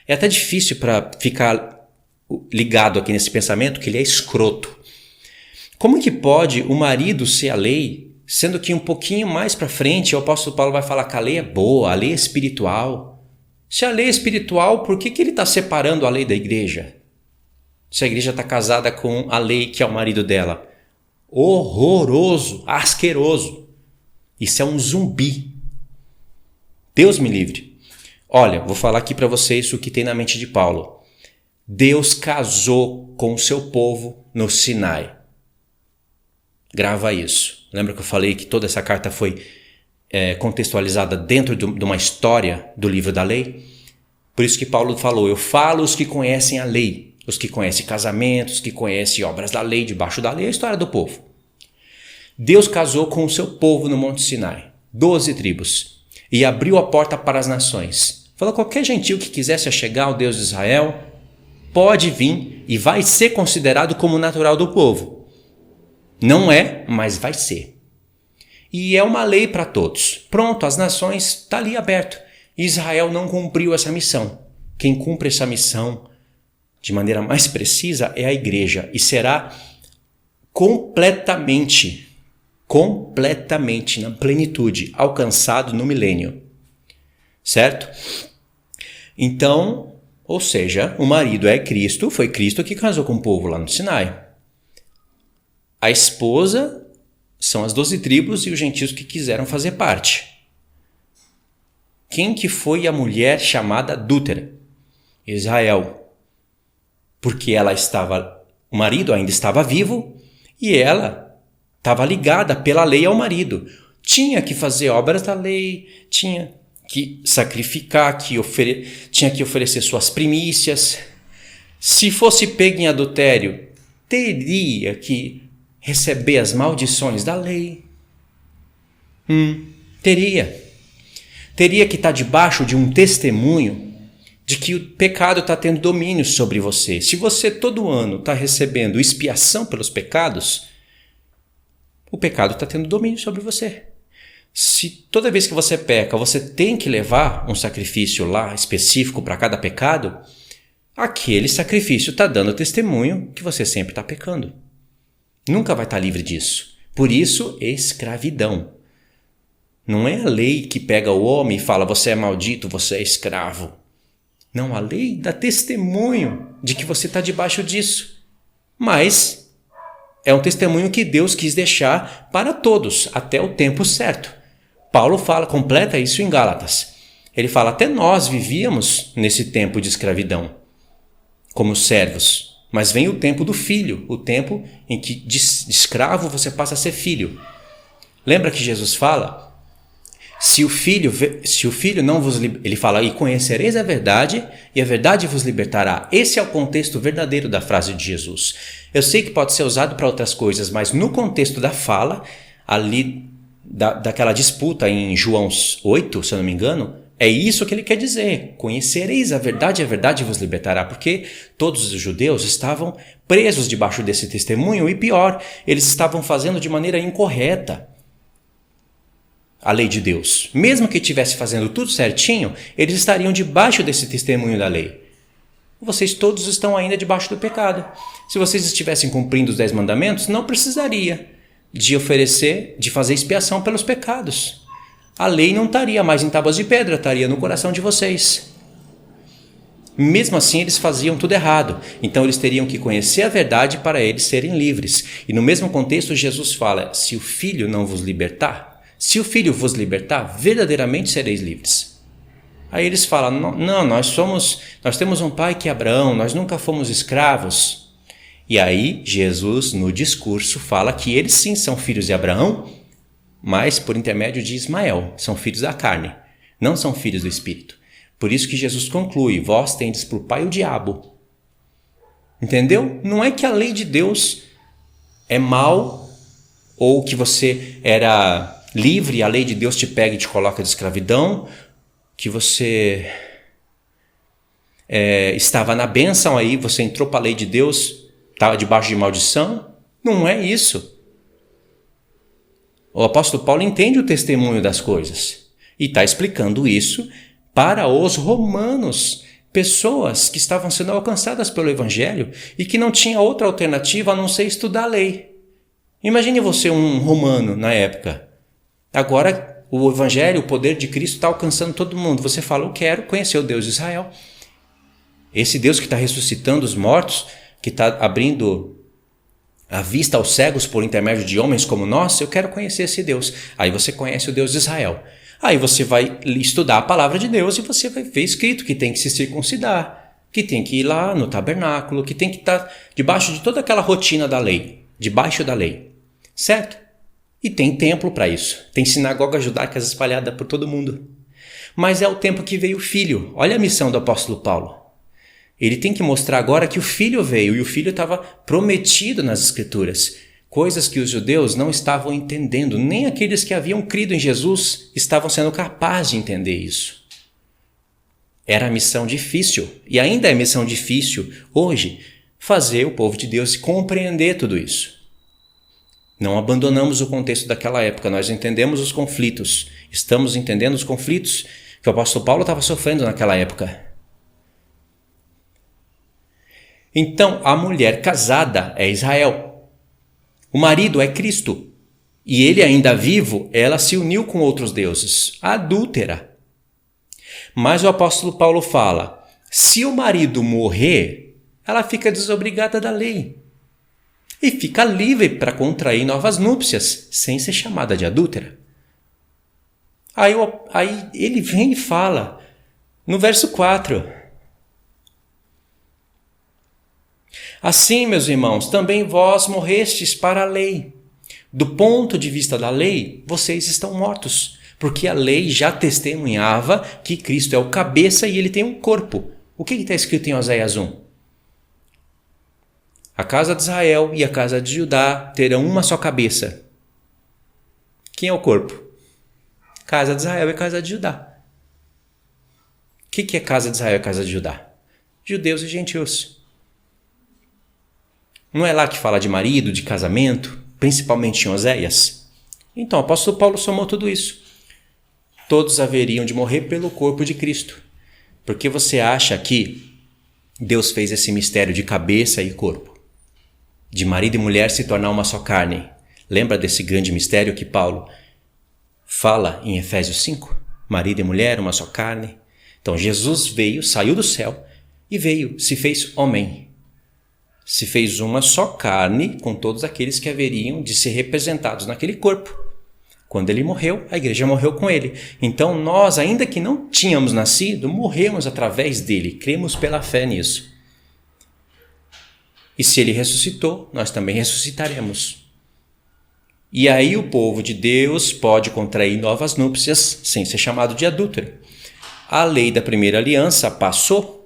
é até difícil para ficar ligado aqui nesse pensamento, que ele é escroto. Como que pode o marido ser a lei, sendo que um pouquinho mais para frente o apóstolo Paulo vai falar que a lei é boa, a lei é espiritual. Se a lei é espiritual, por que ele está separando a lei da igreja? Se a igreja está casada com a lei que é o marido dela. Horroroso, asqueroso. Isso é um zumbi. Deus me livre. Olha, vou falar aqui para vocês o que tem na mente de Paulo. Deus casou com o seu povo no Sinai. Grava isso. Lembra que eu falei que toda essa carta foi contextualizada dentro de uma história do livro da lei. Por isso que Paulo falou, eu falo os que conhecem a lei, os que conhecem casamentos, os que conhecem obras da lei, debaixo da lei, é a história do povo. Deus casou com o seu povo no Monte Sinai, 12 tribos, e abriu a porta para as nações. Falou, qualquer gentil que quisesse chegar ao Deus de Israel, pode vir e vai ser considerado como natural do povo. Não é, mas vai ser. E é uma lei para todos. Pronto, as nações, está ali aberto. Israel não cumpriu essa missão. Quem cumpre essa missão de maneira mais precisa é a igreja. E será completamente na plenitude, alcançado no milênio. Certo? Então, ou seja, o marido é Cristo, foi Cristo que casou com o povo lá no Sinai. A esposa são as 12 tribos e os gentios que quiseram fazer parte. Quem que foi a mulher chamada adúltera? Israel. Porque o marido ainda estava vivo e ela estava ligada pela lei ao marido. Tinha que fazer obras da lei, tinha que sacrificar, tinha que oferecer suas primícias. Se fosse pego em adultério, teria que receber as maldições da lei. Teria que estar debaixo de um testemunho de que o pecado está tendo domínio sobre você. Se você todo ano está recebendo expiação pelos pecados, o pecado está tendo domínio sobre você. Se toda vez que você peca, você tem que levar um sacrifício lá específico para cada pecado, aquele sacrifício está dando testemunho que você sempre está pecando. Nunca vai estar livre disso. Por isso, escravidão. Não é a lei que pega o homem e fala, você é maldito, você é escravo. Não, a lei dá testemunho de que você está debaixo disso. Mas é um testemunho que Deus quis deixar para todos, até o tempo certo. Paulo completa isso em Gálatas. Ele fala, até nós vivíamos nesse tempo de escravidão, como servos. Mas vem o tempo do filho, o tempo em que de escravo você passa a ser filho. Lembra que Jesus fala? Se o filho não vos... Ele fala, e conhecereis a verdade, e a verdade vos libertará. Esse é o contexto verdadeiro da frase de Jesus. Eu sei que pode ser usado para outras coisas, mas no contexto da fala, ali daquela disputa em João 8, se eu não me engano, é isso que ele quer dizer. Conhecereis a verdade vos libertará. Porque todos os judeus estavam presos debaixo desse testemunho, e pior, eles estavam fazendo de maneira incorreta a lei de Deus. Mesmo que estivesse fazendo tudo certinho, eles estariam debaixo desse testemunho da lei. Vocês todos estão ainda debaixo do pecado. Se vocês estivessem cumprindo os 10 mandamentos, não precisaria de fazer expiação pelos pecados. A lei não estaria mais em tábuas de pedra, estaria no coração de vocês. Mesmo assim, eles faziam tudo errado. Então, eles teriam que conhecer a verdade para eles serem livres. E no mesmo contexto, Jesus fala, se o Filho não vos libertar, se o Filho vos libertar, verdadeiramente sereis livres. Aí eles falam, não, nós temos um pai que é Abraão, nós nunca fomos escravos. E aí Jesus no discurso fala que eles sim são filhos de Abraão, mas por intermédio de Ismael, são filhos da carne, não são filhos do Espírito. Por isso que Jesus conclui, vós tendes por pai o diabo. Entendeu? Não é que a lei de Deus é mal, ou que você era livre, a lei de Deus te pega e te coloca de escravidão, que você estava na bênção aí, você entrou para a lei de Deus, estava debaixo de maldição. Não é isso. O apóstolo Paulo entende o testemunho das coisas e está explicando isso para os romanos, pessoas que estavam sendo alcançadas pelo evangelho e que não tinha outra alternativa a não ser estudar a lei. Imagine você um romano na época. Agora o evangelho, o poder de Cristo está alcançando todo mundo. Você fala, eu quero conhecer o Deus de Israel. Esse Deus que está ressuscitando os mortos, que está abrindo a vista aos cegos por intermédio de homens como nós, eu quero conhecer esse Deus. Aí você conhece o Deus de Israel. Aí você vai estudar a palavra de Deus e você vai ver escrito que tem que se circuncidar, que tem que ir lá no tabernáculo, que tem que estar debaixo de toda aquela rotina da lei, debaixo da lei. Certo? E tem templo para isso. Tem sinagogas judaicas espalhadas por todo mundo. Mas é o tempo que veio o Filho. Olha a missão do apóstolo Paulo. Ele tem que mostrar agora que o Filho veio e o Filho estava prometido nas Escrituras. Coisas que os judeus não estavam entendendo. Nem aqueles que haviam crido em Jesus estavam sendo capazes de entender isso. Era missão difícil, e ainda é missão difícil hoje, fazer o povo de Deus compreender tudo isso. Não abandonamos o contexto daquela época, nós entendemos os conflitos. Estamos entendendo os conflitos que o apóstolo Paulo estava sofrendo naquela época. Então, a mulher casada é Israel. O marido é Cristo. E ele ainda vivo, ela se uniu com outros deuses, adúltera. Mas o apóstolo Paulo fala, se o marido morrer, ela fica desobrigada da lei. E fica livre para contrair novas núpcias, sem ser chamada de adúltera. Aí ele vem e fala, no verso 4. Assim, meus irmãos, também vós morrestes para a lei. Do ponto de vista da lei, vocês estão mortos, porque a lei já testemunhava que Cristo é o cabeça e ele tem um corpo. O que está escrito em Oséias 1? A casa de Israel e a casa de Judá terão uma só cabeça. Quem é o corpo? Casa de Israel e casa de Judá. O que é casa de Israel e casa de Judá? Judeus e gentios. Não é lá que fala de marido, de casamento, principalmente em Oséias? Então, o apóstolo Paulo somou tudo isso. Todos haveriam de morrer pelo corpo de Cristo. Porque você acha que Deus fez esse mistério de cabeça e corpo? De marido e mulher se tornar uma só carne. Lembra desse grande mistério que Paulo fala em Efésios 5? Marido e mulher, uma só carne. Então Jesus veio, saiu do céu e veio, se fez homem. Se fez uma só carne com todos aqueles que haveriam de ser representados naquele corpo. Quando ele morreu, a igreja morreu com ele. Então nós, ainda que não tínhamos nascido, morremos através dele. Cremos pela fé nisso. E se ele ressuscitou, nós também ressuscitaremos. E aí o povo de Deus pode contrair novas núpcias sem ser chamado de adúltero. A lei da primeira aliança passou.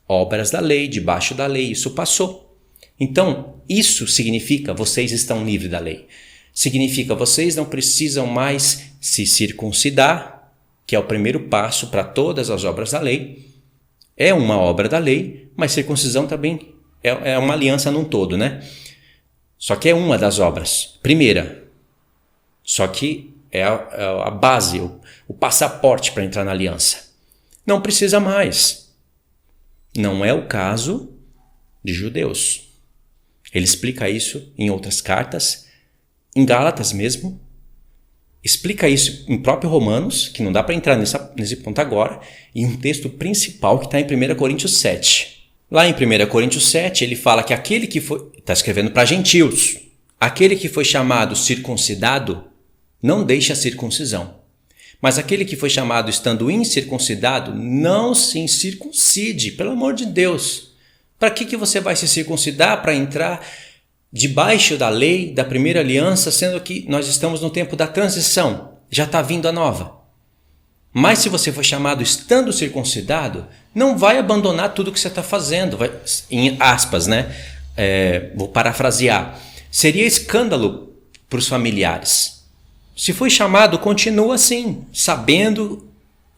Obras da lei, debaixo da lei, isso passou. Então, isso significa vocês estão livres da lei. Significa vocês não precisam mais se circuncidar, que é o primeiro passo para todas as obras da lei. É uma obra da lei, mas circuncisão também é uma aliança num todo, né? Só que é uma das obras, primeira. Só que é a base, o passaporte para entrar na aliança. Não precisa mais. Não é o caso de judeus. Ele explica isso em outras cartas, em Gálatas mesmo. Explica isso em próprio Romanos, que não dá para entrar nesse ponto agora, e um texto principal que está em 1 Coríntios 7. Lá em 1 Coríntios 7, ele fala que aquele que foi... Está escrevendo para gentios. Aquele que foi chamado circuncidado não deixa a circuncisão. Mas aquele que foi chamado estando incircuncidado, não se incircuncide, pelo amor de Deus. Para que você vai se circuncidar? Para entrar debaixo da lei, da primeira aliança, sendo que nós estamos no tempo da transição. Já está vindo a nova. Mas se você foi chamado estando circuncidado, não vai abandonar tudo que você está fazendo. Vai, em aspas, né? Vou parafrasear. Seria escândalo para os familiares. Se foi chamado, continua assim, sabendo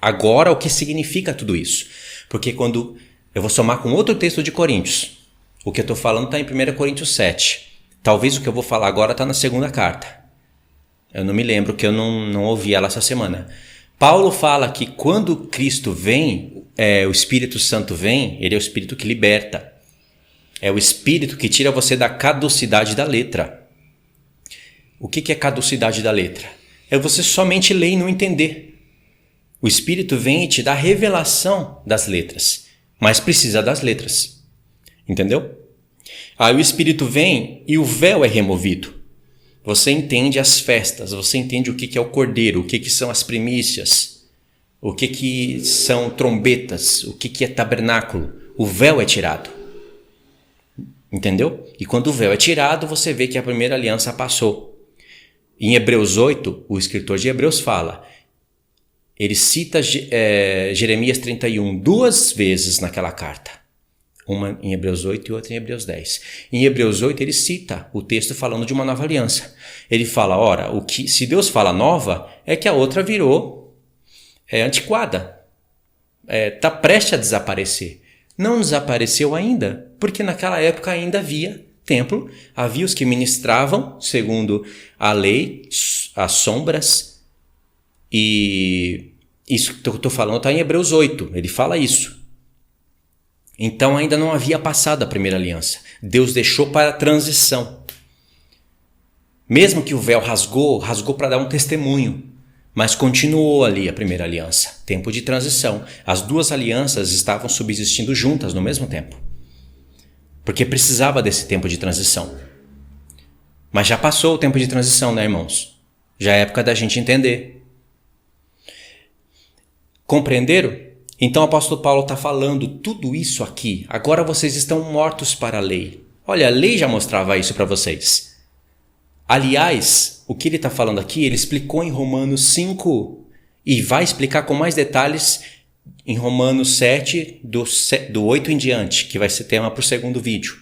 agora o que significa tudo isso. Porque quando eu vou somar com outro texto de Coríntios, o que eu estou falando está em 1 Coríntios 7. Talvez o que eu vou falar agora está na segunda carta. Eu não me lembro, que eu não ouvi ela essa semana. Paulo fala que quando Cristo vem, o Espírito Santo vem, ele é o Espírito que liberta. É o Espírito que tira você da caducidade da letra. O que é caducidade da letra? É você somente ler e não entender. O Espírito vem e te dá a revelação das letras, mas precisa das letras. Entendeu? Aí o Espírito vem e o véu é removido. Você entende as festas, você entende o que é o cordeiro, o que são as primícias, o que são trombetas, o que é tabernáculo. O véu é tirado. Entendeu? E quando o véu é tirado, você vê que a primeira aliança passou. Em Hebreus 8, o escritor de Hebreus fala, ele cita Jeremias 31 duas vezes naquela carta. Uma em Hebreus 8 e outra em Hebreus 10. Em Hebreus 8 ele cita o texto falando de uma nova aliança. Ele fala, ora, se Deus fala nova, é que a outra virou antiquada. Está prestes a desaparecer. Não desapareceu ainda, porque naquela época ainda havia templo, havia os que ministravam, segundo a lei, as sombras, e isso que eu estou falando está em Hebreus 8, ele fala isso. Então ainda não havia passado a primeira aliança. Deus deixou para a transição. Mesmo que o véu rasgou para dar um testemunho, mas continuou ali a primeira aliança, tempo de transição. As duas alianças estavam subsistindo juntas no mesmo tempo, porque precisava desse tempo de transição. Mas já passou o tempo de transição, né, irmãos? Já é época da gente entender. Compreenderam? Então o apóstolo Paulo está falando tudo isso aqui. Agora vocês estão mortos para a lei. Olha, a lei já mostrava isso para vocês. Aliás, o que ele está falando aqui, ele explicou em Romanos 5 e vai explicar com mais detalhes em Romanos 7, do 8 em diante, que vai ser tema para o segundo vídeo.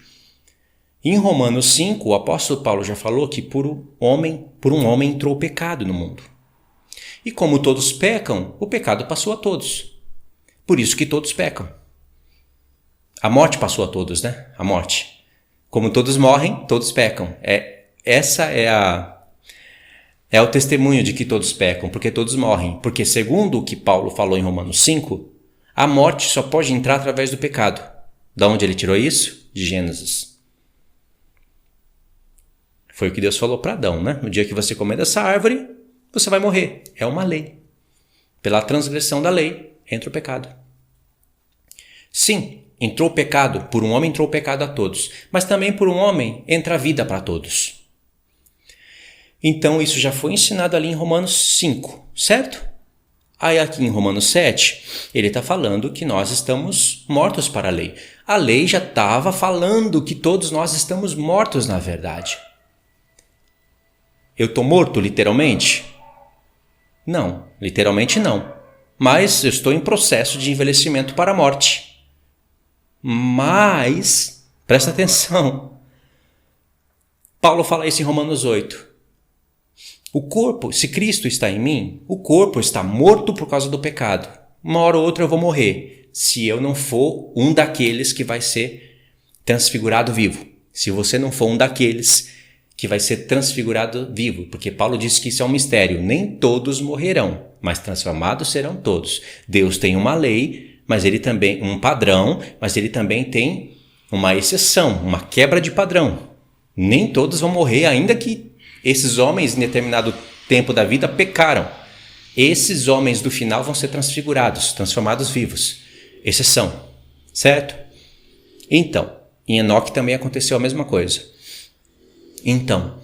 Em Romanos 5, o apóstolo Paulo já falou que por um homem entrou o pecado no mundo. E como todos pecam, o pecado passou a todos. Por isso que todos pecam. A morte passou a todos, né? A morte. Como todos morrem, todos pecam. Essa é o testemunho de que todos pecam, porque todos morrem. Porque segundo o que Paulo falou em Romanos 5, a morte só pode entrar através do pecado. Da onde ele tirou isso? De Gênesis. Foi o que Deus falou para Adão, né? No dia que você comer dessa árvore, você vai morrer. É uma lei. Pela transgressão da lei, entra o pecado. Sim, entrou o pecado. Por um homem entrou o pecado a todos. Mas também por um homem entra a vida para todos. Então isso já foi ensinado ali em Romanos 5, certo? Aí aqui em Romanos 7, ele está falando que nós estamos mortos para a lei. A lei já estava falando que todos nós estamos mortos na verdade. Eu estou morto literalmente? Não, literalmente não. Mas eu estou em processo de envelhecimento para a morte. Mas, presta atenção, Paulo fala isso em Romanos 8. O corpo, se Cristo está em mim, o corpo está morto por causa do pecado. Uma hora ou outra eu vou morrer, se eu não for um daqueles que vai ser transfigurado vivo. Se você não for um daqueles que vai ser transfigurado vivo, porque Paulo disse que isso é um mistério. Nem todos morrerão, mas transformados serão todos. Deus tem uma lei, mas ele também um padrão, mas ele também tem uma exceção, uma quebra de padrão. Nem todos vão morrer, ainda que esses homens em determinado tempo da vida pecaram. Esses homens do final vão ser transfigurados, transformados vivos. Exceção, certo? Então, em Enoque também aconteceu a mesma coisa. Então,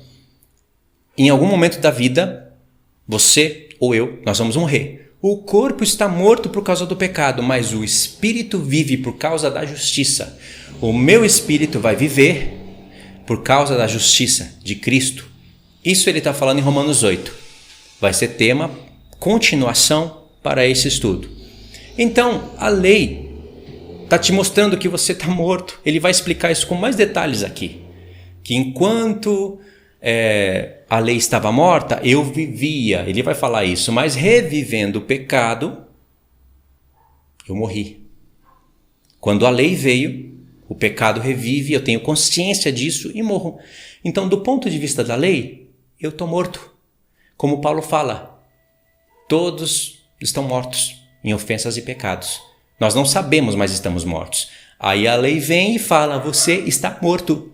em algum momento da vida, você ou eu, nós vamos morrer. O corpo está morto por causa do pecado, mas o espírito vive por causa da justiça. O meu espírito vai viver por causa da justiça de Cristo. Isso ele está falando em Romanos 8. Vai ser tema, continuação para esse estudo. Então, a lei está te mostrando que você está morto. Ele vai explicar isso com mais detalhes aqui. Que enquanto a lei estava morta, eu vivia. Ele vai falar isso, mas revivendo o pecado, eu morri. Quando a lei veio, o pecado revive, eu tenho consciência disso e morro. Então, do ponto de vista da lei, eu estou morto. Como Paulo fala, todos estão mortos em ofensas e pecados. Nós não sabemos, mas estamos mortos. Aí a lei vem e fala, você está morto.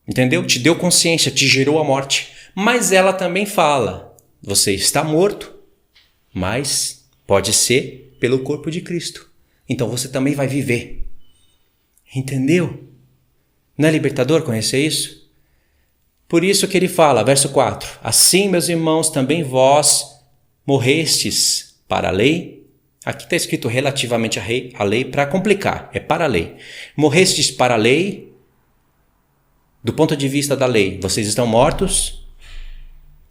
Entendeu? Te deu consciência, te gerou a morte. Mas ela também fala, você está morto, mas pode ser pelo corpo de Cristo. Então você também vai viver. Entendeu? Não é libertador conhecer isso? Por isso que ele fala, verso 4. Assim, meus irmãos, também vós morrestes para a lei. Aqui está escrito relativamente à lei para complicar. É para a lei. Morrestes para a lei Do ponto de vista da lei, vocês estão mortos?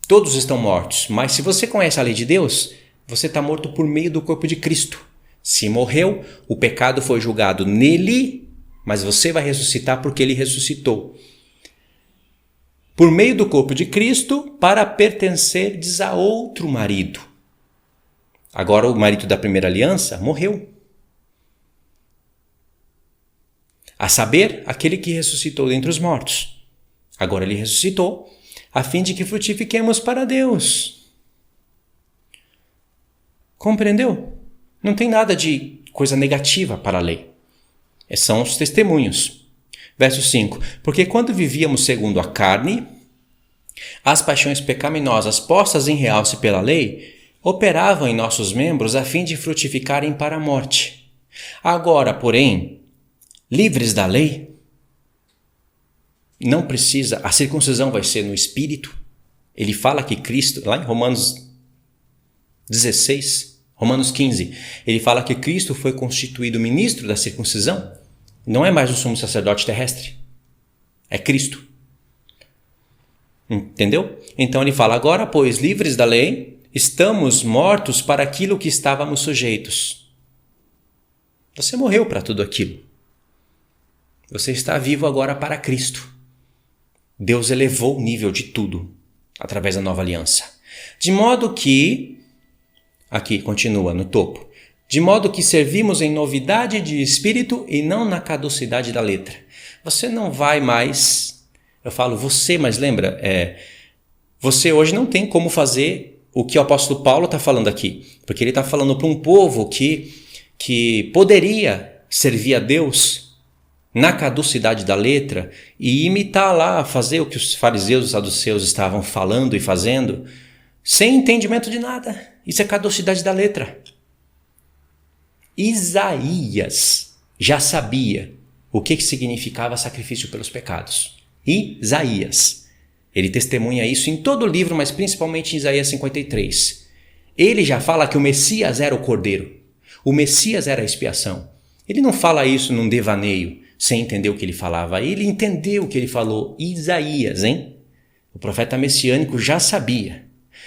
Todos estão mortos. Mas se você conhece a lei de Deus, você está morto por meio do corpo de Cristo. Se morreu, o pecado foi julgado nele, mas você vai ressuscitar porque ele ressuscitou. Por meio do corpo de Cristo, para pertencerdes a outro marido. Agora o marido da primeira aliança morreu. A saber, aquele que ressuscitou dentre os mortos. Agora ele ressuscitou, a fim de que frutifiquemos para Deus. Compreendeu? Não tem nada de coisa negativa para a lei. São os testemunhos. Verso 5. Porque quando vivíamos segundo a carne, as paixões pecaminosas postas em realce pela lei operavam em nossos membros a fim de frutificarem para a morte. Agora, porém, livres da lei, não precisa, a circuncisão vai ser no espírito. Ele fala que Cristo, lá em Romanos 16, Romanos 15, ele fala que Cristo foi constituído ministro da circuncisão. Não é mais o sumo sacerdote terrestre, é Cristo. Entendeu? Então ele fala, agora, pois, livres da lei, estamos mortos para aquilo que estávamos sujeitos. Você morreu para tudo aquilo. Você está vivo agora para Cristo. Deus elevou o nível de tudo através da nova aliança. De modo que, aqui continua no topo, de modo que servimos em novidade de espírito e não na caducidade da letra. Você não vai mais, eu falo você, mas lembra, você hoje não tem como fazer o que o apóstolo Paulo está falando aqui, porque ele está falando para um povo que poderia servir a Deus na caducidade da letra e imitar lá, fazer o que os fariseus e os saduceus estavam falando e fazendo, sem entendimento de nada. Isso é caducidade da letra. Isaías já sabia o que significava sacrifício pelos pecados. Isaías. Ele testemunha isso em todo o livro, mas principalmente em Isaías 53. Ele já fala que o Messias era o Cordeiro. O Messias era a expiação. Ele não fala isso num devaneio, sem entender o que ele falava. Ele entendeu o que ele falou. Isaías, hein? O profeta messiânico já sabia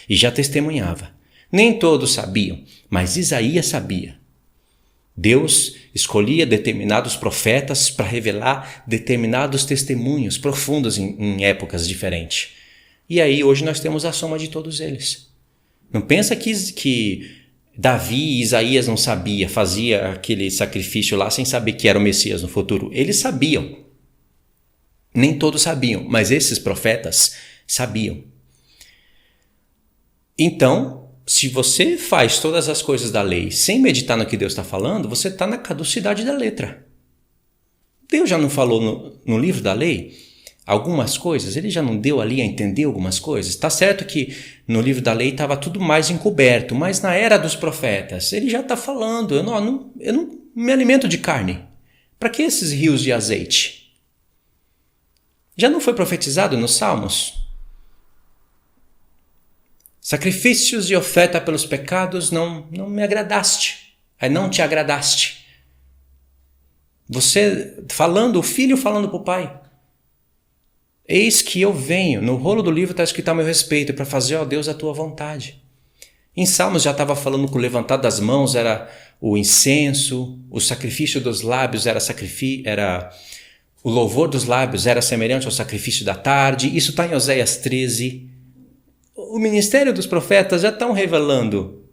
e já testemunhava. Nem todos sabiam, mas Isaías sabia. Deus escolhia determinados profetas para revelar determinados testemunhos profundos em épocas diferentes. E aí hoje nós temos a soma de todos eles. Não pensa que Davi e Isaías não sabia, fazia aquele sacrifício lá sem saber que era o Messias no futuro. Eles sabiam. Nem todos sabiam, mas esses profetas sabiam. Então, se você faz todas as coisas da lei sem meditar no que Deus está falando, você está na caducidade da letra. Deus já não falou no livro da lei algumas coisas? Ele já não deu ali a entender algumas coisas? Está certo que no livro da lei estava tudo mais encoberto, mas na era dos profetas ele já está falando, eu não me alimento de carne. Para que esses rios de azeite? Já não foi profetizado nos Salmos? Sacrifícios e oferta pelos pecados não me agradaste. Não te agradaste. Você falando, o filho falando para o pai. Eis que eu venho. No rolo do livro está escrito a meu respeito, para fazer, ó Deus, a tua vontade. Em Salmos já estava falando que o levantar das mãos era o incenso, o sacrifício dos lábios era o louvor dos lábios era semelhante ao sacrifício da tarde. Isso está em Oséias 13. O ministério dos profetas já estão revelando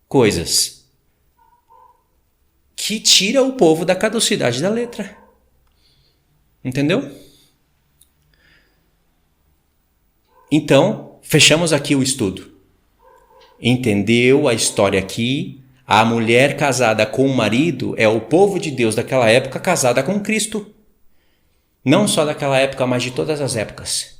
coisas que tira o povo da caducidade da letra. Entendeu? Então, fechamos aqui o estudo. Entendeu a história aqui? A mulher casada com o marido é o povo de Deus daquela época casada com Cristo. Não só daquela época, mas de todas as épocas.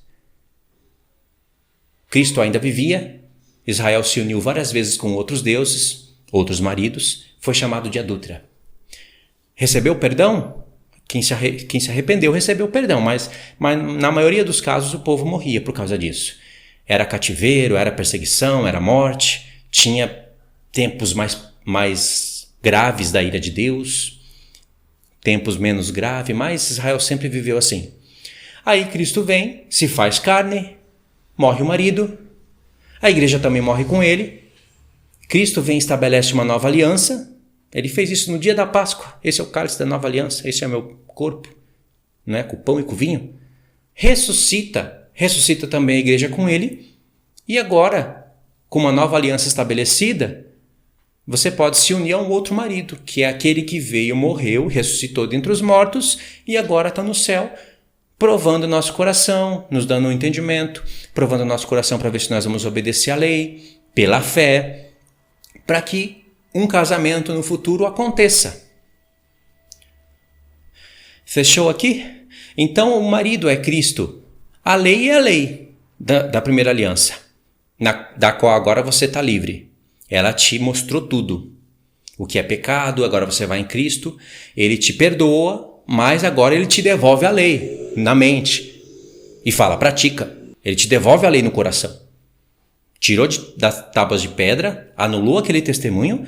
Cristo ainda vivia, Israel se uniu várias vezes com outros deuses, outros maridos, foi chamado de adúltera. Recebeu perdão? Quem se arrependeu recebeu perdão, mas na maioria dos casos o povo morria por causa disso. Era cativeiro, era perseguição, era morte, tinha tempos mais graves da ira de Deus, tempos menos graves, mas Israel sempre viveu assim. Aí Cristo vem, se faz carne, morre o marido, a igreja também morre com ele. Cristo vem e estabelece uma nova aliança. Ele fez isso no dia da Páscoa. Esse é o cálice da nova aliança, esse é meu corpo, né? Com o pão e com o vinho. Ressuscita também a igreja com ele. E agora, com uma nova aliança estabelecida, você pode se unir a um outro marido, que é aquele que veio, morreu, ressuscitou dentre os mortos e agora está no céu, provando o nosso coração, nos dando um entendimento, provando o nosso coração para ver se nós vamos obedecer à lei, pela fé, para que um casamento no futuro aconteça. Fechou aqui? Então o marido é Cristo. A lei é a lei da primeira aliança, da qual agora você está livre. Ela te mostrou tudo. O que é pecado, agora você vai em Cristo, ele te perdoa, mas agora ele te devolve a lei na mente. E fala, pratica. Ele te devolve a lei no coração. Tirou das tábuas de pedra, anulou aquele testemunho,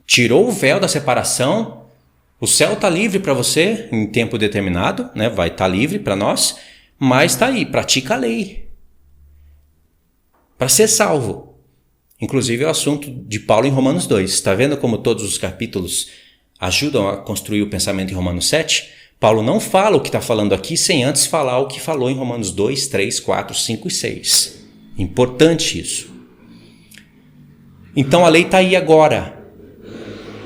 tirou o véu da separação. O céu está livre para você em tempo determinado, né? Vai estar livre para nós, mas está aí, pratica a lei. Para ser salvo. Inclusive é o assunto de Paulo em Romanos 2. Está vendo como todos os capítulos ajudam a construir o pensamento em Romanos 7? Paulo não fala o que está falando aqui sem antes falar o que falou em Romanos 2, 3, 4, 5 e 6. Importante isso. Então a lei está aí agora.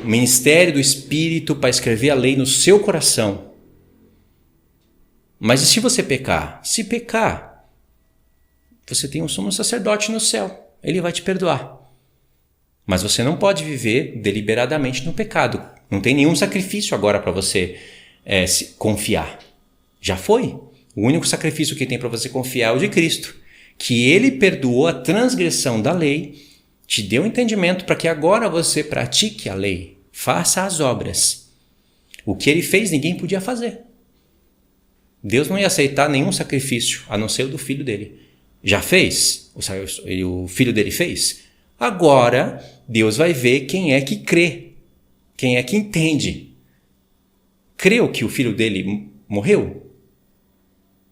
O ministério do Espírito para escrever a lei no seu coração. Mas e se você pecar? Se pecar, você tem um sumo sacerdote no céu. Ele vai te perdoar. Mas você não pode viver deliberadamente no pecado. Não tem nenhum sacrifício agora para você se confiar. Já foi. O único sacrifício que tem para você confiar é o de Cristo. Que ele perdoou a transgressão da lei, te deu entendimento para que agora você pratique a lei. Faça as obras. O que ele fez, ninguém podia fazer. Deus não ia aceitar nenhum sacrifício, a não ser o do filho dele. Já fez? O filho dele fez? Agora, Deus vai ver quem é que crê. Quem é que entende. Creu que o filho dele morreu?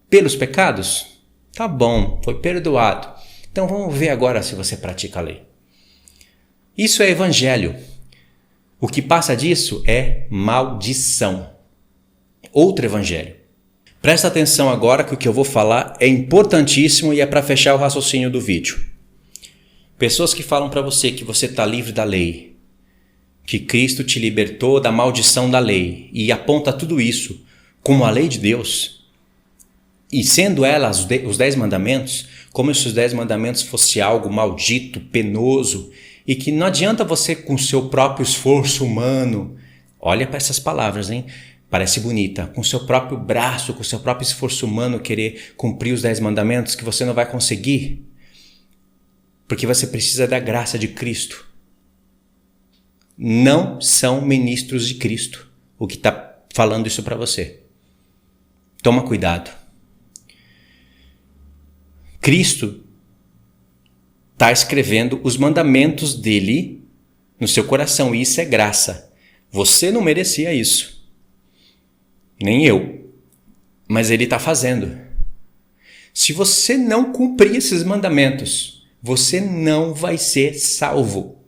Pelos pecados? Tá bom, foi perdoado. Então vamos ver agora se você pratica a lei. Isso é evangelho. O que passa disso é maldição. Outro evangelho. Presta atenção agora que o que eu vou falar é importantíssimo e é para fechar o raciocínio do vídeo. Pessoas que falam para você que você está livre da lei, que Cristo te libertou da maldição da lei e aponta tudo isso como a lei de Deus, e sendo ela os 10 mandamentos, como se os 10 mandamentos fosse algo maldito, penoso, e que não adianta você com seu próprio esforço humano, olha para essas palavras, hein? Parece bonita, com seu próprio braço, com seu próprio esforço humano querer cumprir os 10 mandamentos que você não vai conseguir, porque você precisa da graça de Cristo. Não são ministros de Cristo o que está falando isso para você. Toma cuidado. Cristo está escrevendo os mandamentos dele no seu coração e isso é graça. Você não merecia isso. Nem eu. Mas ele está fazendo. Se você não cumprir esses mandamentos, você não vai ser salvo.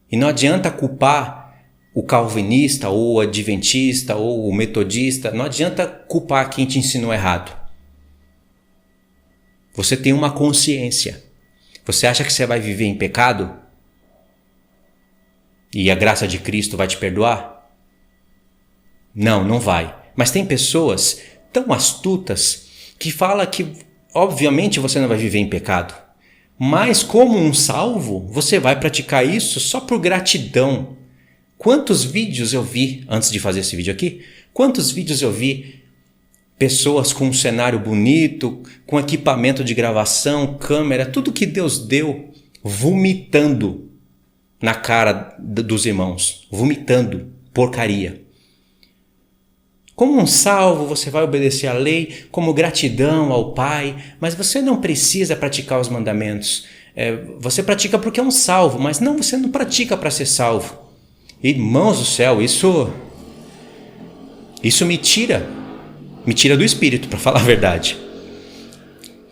E não adianta culpar o calvinista, ou o adventista, ou o metodista. Não adianta culpar quem te ensinou errado. Você tem uma consciência. Você acha que você vai viver em pecado? E a graça de Cristo vai te perdoar? Não, não vai. Mas tem pessoas tão astutas que falam que, obviamente, você não vai viver em pecado. Mas como um salvo, você vai praticar isso só por gratidão. Quantos vídeos eu vi, antes de fazer esse vídeo aqui, quantos vídeos eu vi pessoas com um cenário bonito, com equipamento de gravação, câmera, tudo que Deus deu, vomitando na cara dos irmãos, vomitando porcaria. Como um salvo, você vai obedecer à lei como gratidão ao Pai, mas você não precisa praticar os mandamentos. Você pratica porque é um salvo, mas não, você não pratica para ser salvo. Irmãos do céu, isso me tira Me tira do espírito, para falar a verdade.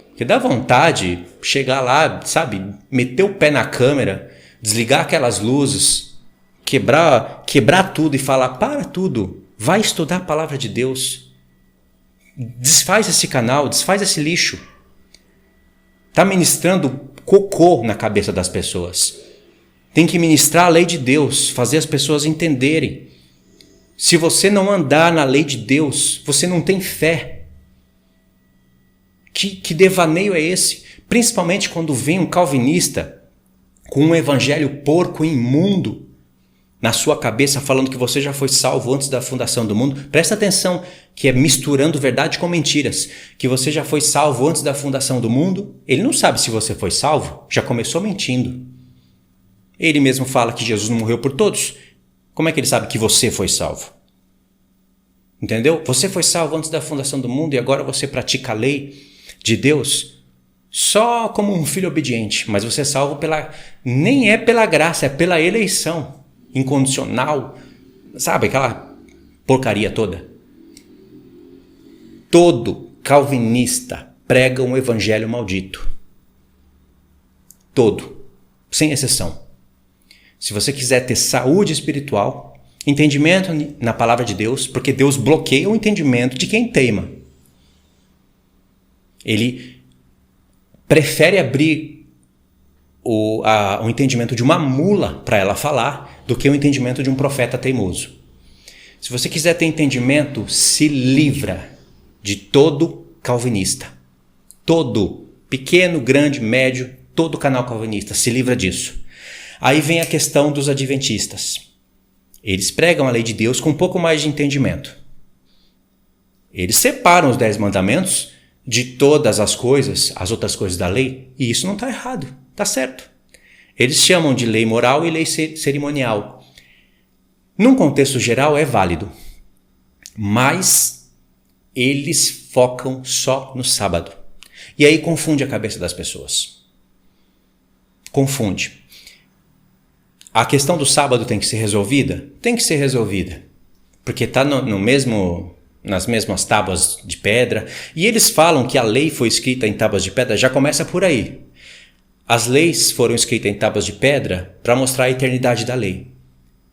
Porque dá vontade chegar lá, sabe, meter o pé na câmera, desligar aquelas luzes, quebrar tudo e falar, para tudo, vai estudar a palavra de Deus. Desfaz esse canal, desfaz esse lixo. Está ministrando cocô na cabeça das pessoas. Tem que ministrar a lei de Deus, fazer as pessoas entenderem. Se você não andar na lei de Deus, você não tem fé. Que devaneio é esse? Principalmente quando vem um calvinista com um evangelho porco e imundo na sua cabeça, falando que você já foi salvo antes da fundação do mundo. Presta atenção, que é misturando verdade com mentiras. Que você já foi salvo antes da fundação do mundo. Ele não sabe se você foi salvo, já começou mentindo. Ele mesmo fala que Jesus não morreu por todos. Como é que ele sabe que você foi salvo? Entendeu? Você foi salvo antes da fundação do mundo e agora você pratica a lei de Deus só como um filho obediente, mas você é salvo nem é pela graça, é pela eleição incondicional, sabe, aquela porcaria toda. Todo calvinista prega um evangelho maldito. Todo, sem exceção. Se você quiser ter saúde espiritual, entendimento na palavra de Deus, porque Deus bloqueia o entendimento de quem teima. Ele prefere abrir o entendimento de uma mula para ela falar do que o entendimento de um profeta teimoso. Se você quiser ter entendimento, se livra de todo calvinista. Todo, pequeno, grande, médio, todo canal calvinista, se livra disso. Aí vem a questão dos adventistas. Eles pregam a lei de Deus com um pouco mais de entendimento. Eles separam os 10 mandamentos de todas as coisas, as outras coisas da lei, e isso não está errado, está certo. Eles chamam de lei moral e lei cerimonial. Num contexto geral é válido, mas eles focam só no sábado. E aí confunde a cabeça das pessoas. Confunde. A questão do sábado tem que ser resolvida? Tem que ser resolvida, porque está nas mesmas tábuas de pedra, e eles falam que a lei foi escrita em tábuas de pedra, já começa por aí. As leis foram escritas em tábuas de pedra para mostrar a eternidade da lei.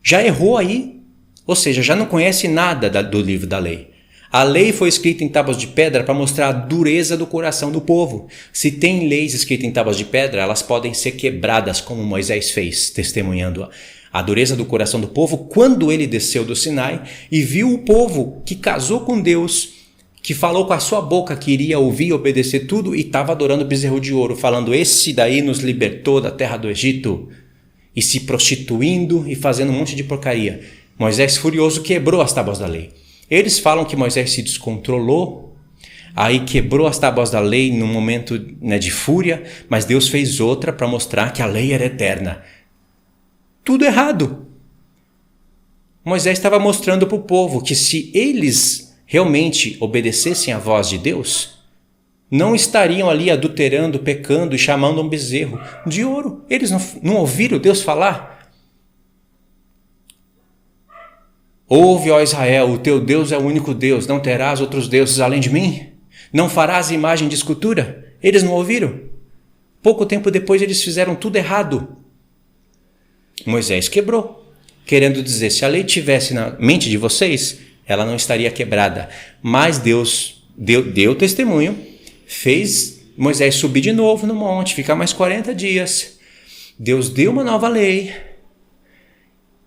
Já errou aí? Ou seja, já não conhece nada do livro da lei. A lei foi escrita em tábuas de pedra para mostrar a dureza do coração do povo. Se tem leis escritas em tábuas de pedra, elas podem ser quebradas, como Moisés fez, testemunhando a dureza do coração do povo quando ele desceu do Sinai e viu o povo que casou com Deus, que falou com a sua boca que iria ouvir e obedecer tudo e estava adorando bezerro de ouro, falando, esse daí nos libertou da terra do Egito, e se prostituindo e fazendo um monte de porcaria. Moisés, furioso, quebrou as tábuas da lei. Eles falam que Moisés se descontrolou, aí quebrou as tábuas da lei num momento de fúria, mas Deus fez outra para mostrar que a lei era eterna. Tudo errado. Moisés estava mostrando para o povo que se eles realmente obedecessem à voz de Deus, não estariam ali adulterando, pecando e chamando um bezerro de ouro. Eles não ouviram Deus falar? Ouve, ó Israel, o teu Deus é o único Deus, não terás outros deuses além de mim? Não farás imagem de escultura? Eles não ouviram? Pouco tempo depois eles fizeram tudo errado. Moisés quebrou, querendo dizer, se a lei tivesse na mente de vocês, ela não estaria quebrada. Mas Deus deu testemunho, fez Moisés subir de novo no monte, ficar mais 40 dias. Deus deu uma nova lei,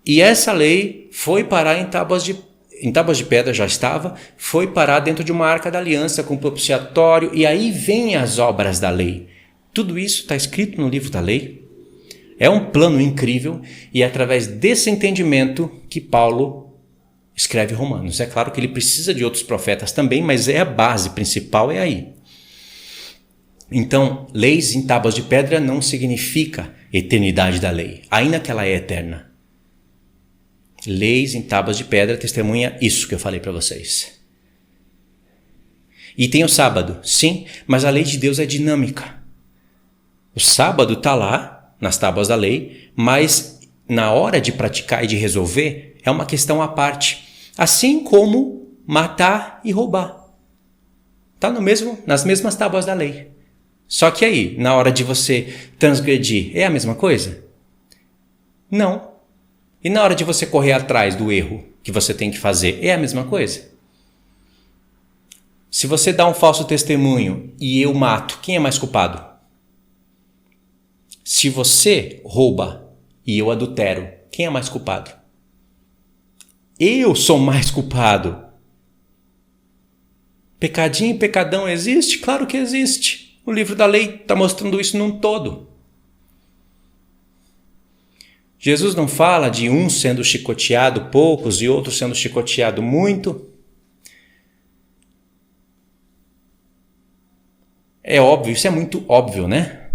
e essa lei foi parar em tábuas de pedra, já estava, foi parar dentro de uma arca da aliança com propiciatório, e aí vem as obras da lei. Tudo isso está escrito no livro da lei. É um plano incrível, e é através desse entendimento que Paulo escreve Romanos. É claro que ele precisa de outros profetas também, mas a base principal é aí. Então, leis em tábuas de pedra não significa eternidade da lei, ainda que ela é eterna. Leis em tábuas de pedra testemunha isso que eu falei para vocês. E tem o sábado, sim, mas a lei de Deus é dinâmica. O sábado está lá, nas tábuas da lei, mas na hora de praticar e de resolver, é uma questão à parte. Assim como matar e roubar. Está nas mesmas tábuas da lei. Só que aí, na hora de você transgredir, é a mesma coisa? Não. E na hora de você correr atrás do erro que você tem que fazer, é a mesma coisa? Se você dá um falso testemunho e eu mato, quem é mais culpado? Se você rouba e eu adultero, quem é mais culpado? Eu sou mais culpado. Pecadinho e pecadão existe? Claro que existe. O livro da lei está mostrando isso num todo. Jesus não fala de um sendo chicoteado poucos e outro sendo chicoteado muito. É óbvio, isso é muito óbvio, né?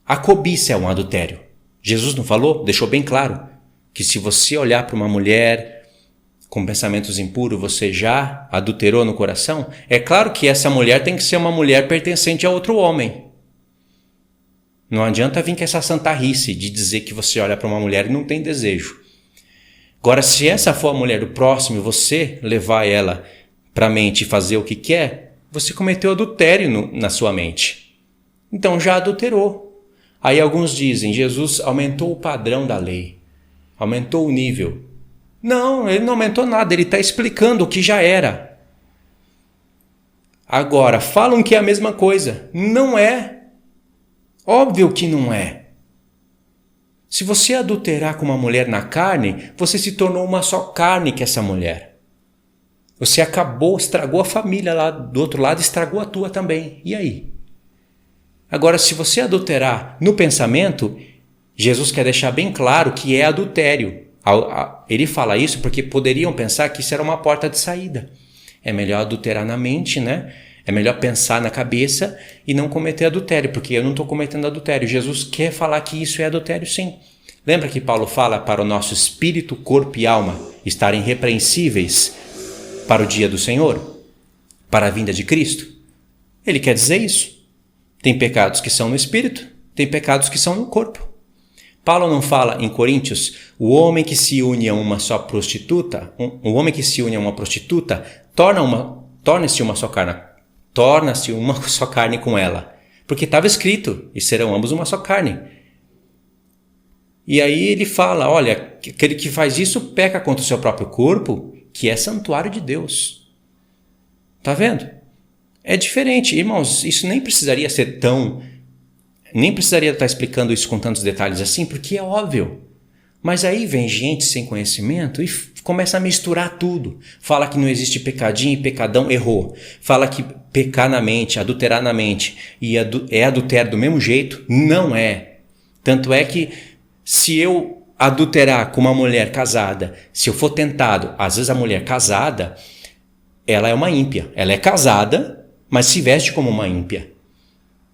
A cobiça é um adultério. Jesus não falou? Deixou bem claro que se você olhar para uma mulher com pensamentos impuros, você já adulterou no coração? É claro que essa mulher tem que ser uma mulher pertencente a outro homem. Não adianta vir com essa santarrice de dizer que você olha para uma mulher e não tem desejo. Agora, se essa for a mulher do próximo, você levar ela para a mente e fazer o que quer, você cometeu adultério na sua mente. Então já adulterou. Aí alguns dizem, Jesus aumentou o padrão da lei, aumentou o nível. Não, ele não aumentou nada, ele está explicando o que já era. Agora, falam que é a mesma coisa. Não é. Óbvio que não é. Se você adulterar com uma mulher na carne, você se tornou uma só carne que essa mulher. Você acabou, estragou a família lá do outro lado, estragou a tua também. E aí? Agora, se você adulterar no pensamento, Jesus quer deixar bem claro que é adultério. Ele fala isso porque poderiam pensar que isso era uma porta de saída. É melhor adulterar na mente, né? É melhor pensar na cabeça e não cometer adultério, porque eu não estou cometendo adultério. Jesus quer falar que isso é adultério, sim. Lembra que Paulo fala para o nosso espírito, corpo e alma estarem irrepreensíveis para o dia do Senhor? Para a vinda de Cristo? Ele quer dizer isso. Tem pecados que são no espírito, tem pecados que são no corpo. Paulo não fala em Coríntios, o homem que se une a uma só prostituta, o homem que se une a uma prostituta, torna-se uma só carne com ela. Porque estava escrito, e serão ambos uma só carne. E aí ele fala, olha, aquele que faz isso peca contra o seu próprio corpo, que é santuário de Deus. Tá vendo? É diferente, irmãos, isso nem precisaria ser nem precisaria estar explicando isso com tantos detalhes assim, porque é óbvio. Mas aí vem gente sem conhecimento e começa a misturar tudo. Fala que não existe pecadinho e pecadão, errou. Fala que pecar na mente, adulterar na mente e é adultério do mesmo jeito, não é. Tanto é que se eu adulterar com uma mulher casada, se eu for tentado, às vezes a mulher casada, ela é uma ímpia. Ela é casada, mas se veste como uma ímpia.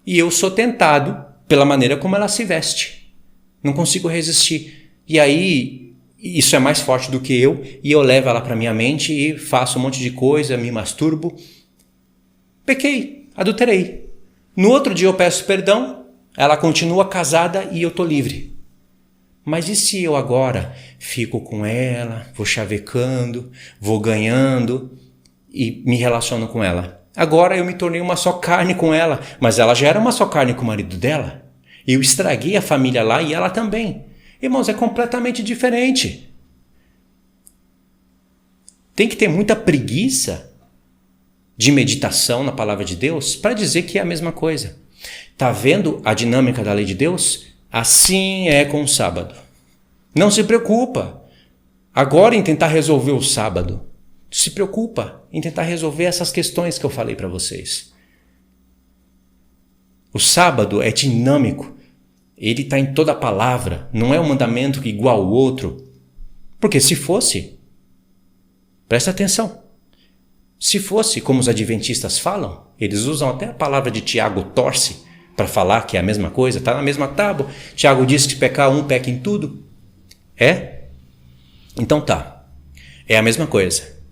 E eu sou tentado pela maneira como ela se veste. Não consigo resistir. E aí, isso é mais forte do que eu, e eu levo ela para minha mente e faço um monte de coisa, me masturbo. Pequei, adulterei. No outro dia eu peço perdão, ela continua casada e eu estou livre. Mas e se eu agora fico com ela, vou chavecando, vou ganhando e me relaciono com ela? Agora eu me tornei uma só carne com ela, mas ela já era uma só carne com o marido dela. Eu estraguei a família lá e ela também. Irmãos, é completamente diferente. Tem que ter muita preguiça de meditação na palavra de Deus para dizer que é a mesma coisa. Tá vendo a dinâmica da lei de Deus? Assim é com o sábado. Não se preocupa agora em tentar resolver o sábado. Se preocupa em tentar resolver essas questões que eu falei para vocês. O sábado é dinâmico. Ele está em toda a palavra. Não é um mandamento igual ao outro. Porque se fosse, presta atenção. Se fosse como os adventistas falam, eles usam até a palavra de Tiago torce para falar que é a mesma coisa. Está na mesma tábua. Tiago diz que se pecar um, peca em tudo. É? Então tá. É a mesma coisa.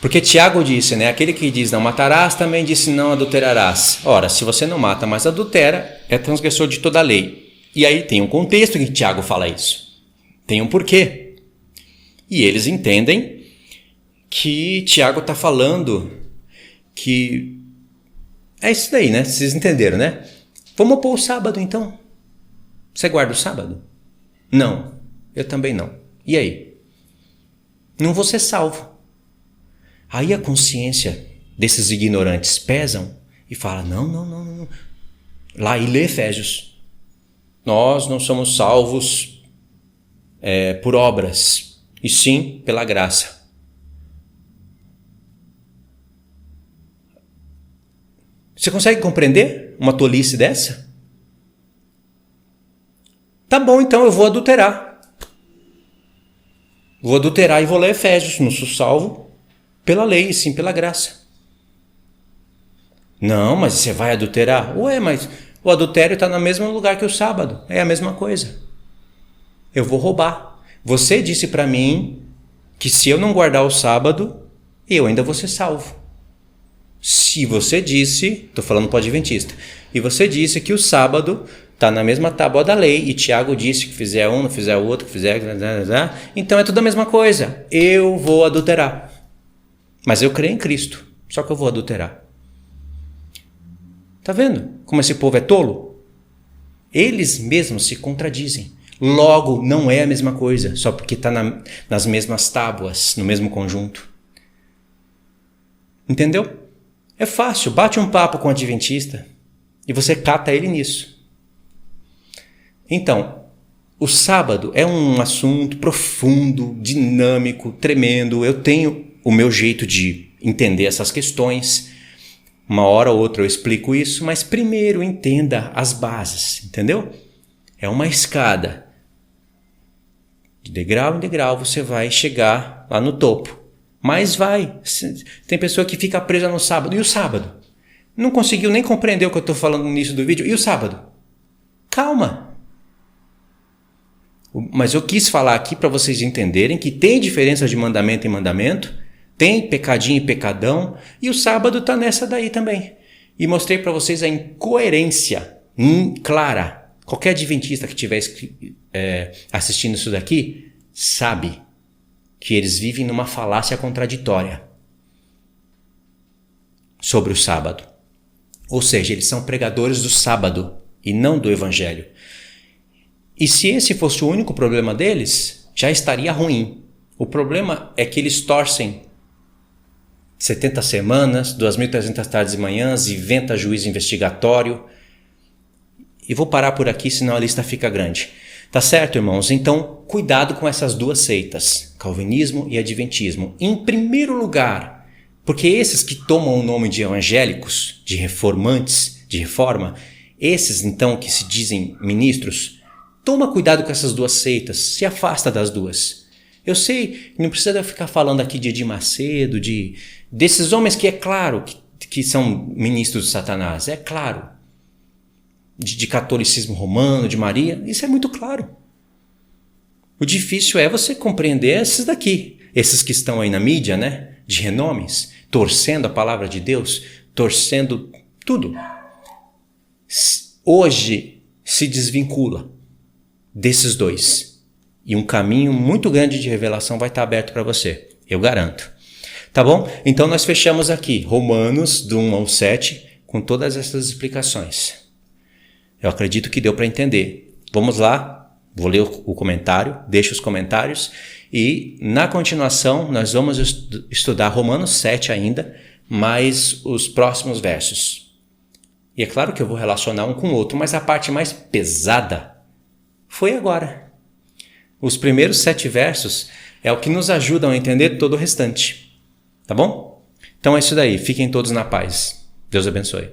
Porque Tiago disse, né? Aquele que diz não matarás, também disse não adulterarás. Ora, se você não mata, mas adultera, é transgressor de toda a lei. E aí tem um contexto que Tiago fala isso. Tem um porquê. E eles entendem que Tiago está falando que é isso daí, né? Vocês entenderam, né? Vamos pôr o sábado, então. Você guarda o sábado? Não, eu também não. E aí? Não vou ser salvo. Aí a consciência desses ignorantes pesam e fala, não. Lá e lê Efésios. Nós não somos salvos por obras, e sim pela graça. Você consegue compreender uma tolice dessa? Tá bom, então eu vou adulterar. Vou adulterar e vou ler Efésios. Não sou salvo pela lei, e sim pela graça. Não, mas você vai adulterar? Ué, mas o adultério está no mesmo lugar que o sábado. É a mesma coisa. Eu vou roubar. Você disse para mim que se eu não guardar o sábado, eu ainda vou ser salvo. Se você disse, estou falando para o adventista, e você disse que o sábado está na mesma tábua da lei, e Tiago disse que fizer um, não fizer o outro, que fizer... Então é tudo a mesma coisa. Eu vou adulterar. Mas eu creio em Cristo, só que eu vou adulterar. Tá vendo como esse povo é tolo? Eles mesmos se contradizem. Logo, não é a mesma coisa, só porque está nas mesmas tábuas, no mesmo conjunto. Entendeu? É fácil, bate um papo com o adventista e você cata ele nisso. Então, o sábado é um assunto profundo, dinâmico, tremendo. Eu tenho o meu jeito de entender essas questões. Uma hora ou outra eu explico isso, mas primeiro entenda as bases, entendeu? É uma escada. De degrau em degrau você vai chegar lá no topo. Mas vai. Tem pessoa que fica presa no sábado. E o sábado? Não conseguiu nem compreender o que eu estou falando no início do vídeo. E o sábado? Calma. Mas eu quis falar aqui para vocês entenderem que tem diferença de mandamento em mandamento. Tem pecadinho e pecadão. E o sábado está nessa daí também. E mostrei para vocês a incoerência clara. Qualquer adventista que estiver assistindo isso daqui sabe que eles vivem numa falácia contraditória sobre o sábado. Ou seja, eles são pregadores do sábado e não do evangelho. E se esse fosse o único problema deles, já estaria ruim. O problema é que eles torcem 70 semanas, 2.300 tardes e manhãs, inventa juízo investigatório. E vou parar por aqui, senão a lista fica grande. Tá certo, irmãos? Então, cuidado com essas duas seitas, calvinismo e adventismo. Em primeiro lugar, porque esses que tomam o nome de evangélicos, de reformantes, de reforma, esses então que se dizem ministros, toma cuidado com essas duas seitas, se afasta das duas. Eu sei, não precisa ficar falando aqui de Edir Macedo, desses homens que é claro que são ministros de Satanás, é claro. De catolicismo romano, de Maria, isso é muito claro. O difícil é você compreender esses daqui, esses que estão aí na mídia, né, de renomes, torcendo a palavra de Deus, torcendo tudo. Hoje se desvincula desses dois e um caminho muito grande de revelação vai estar aberto para você, eu garanto. Tá bom? Então nós fechamos aqui Romanos do 1 ao 7 com todas essas explicações. Eu acredito que deu para entender. Vamos lá, vou ler o comentário, deixa os comentários e na continuação nós vamos estudar Romanos 7 ainda, mais os próximos versos. E é claro que eu vou relacionar um com o outro, mas a parte mais pesada foi agora. Os primeiros 7 versos é o que nos ajudam a entender todo o restante. Tá bom? Então é isso daí. Fiquem todos na paz. Deus abençoe.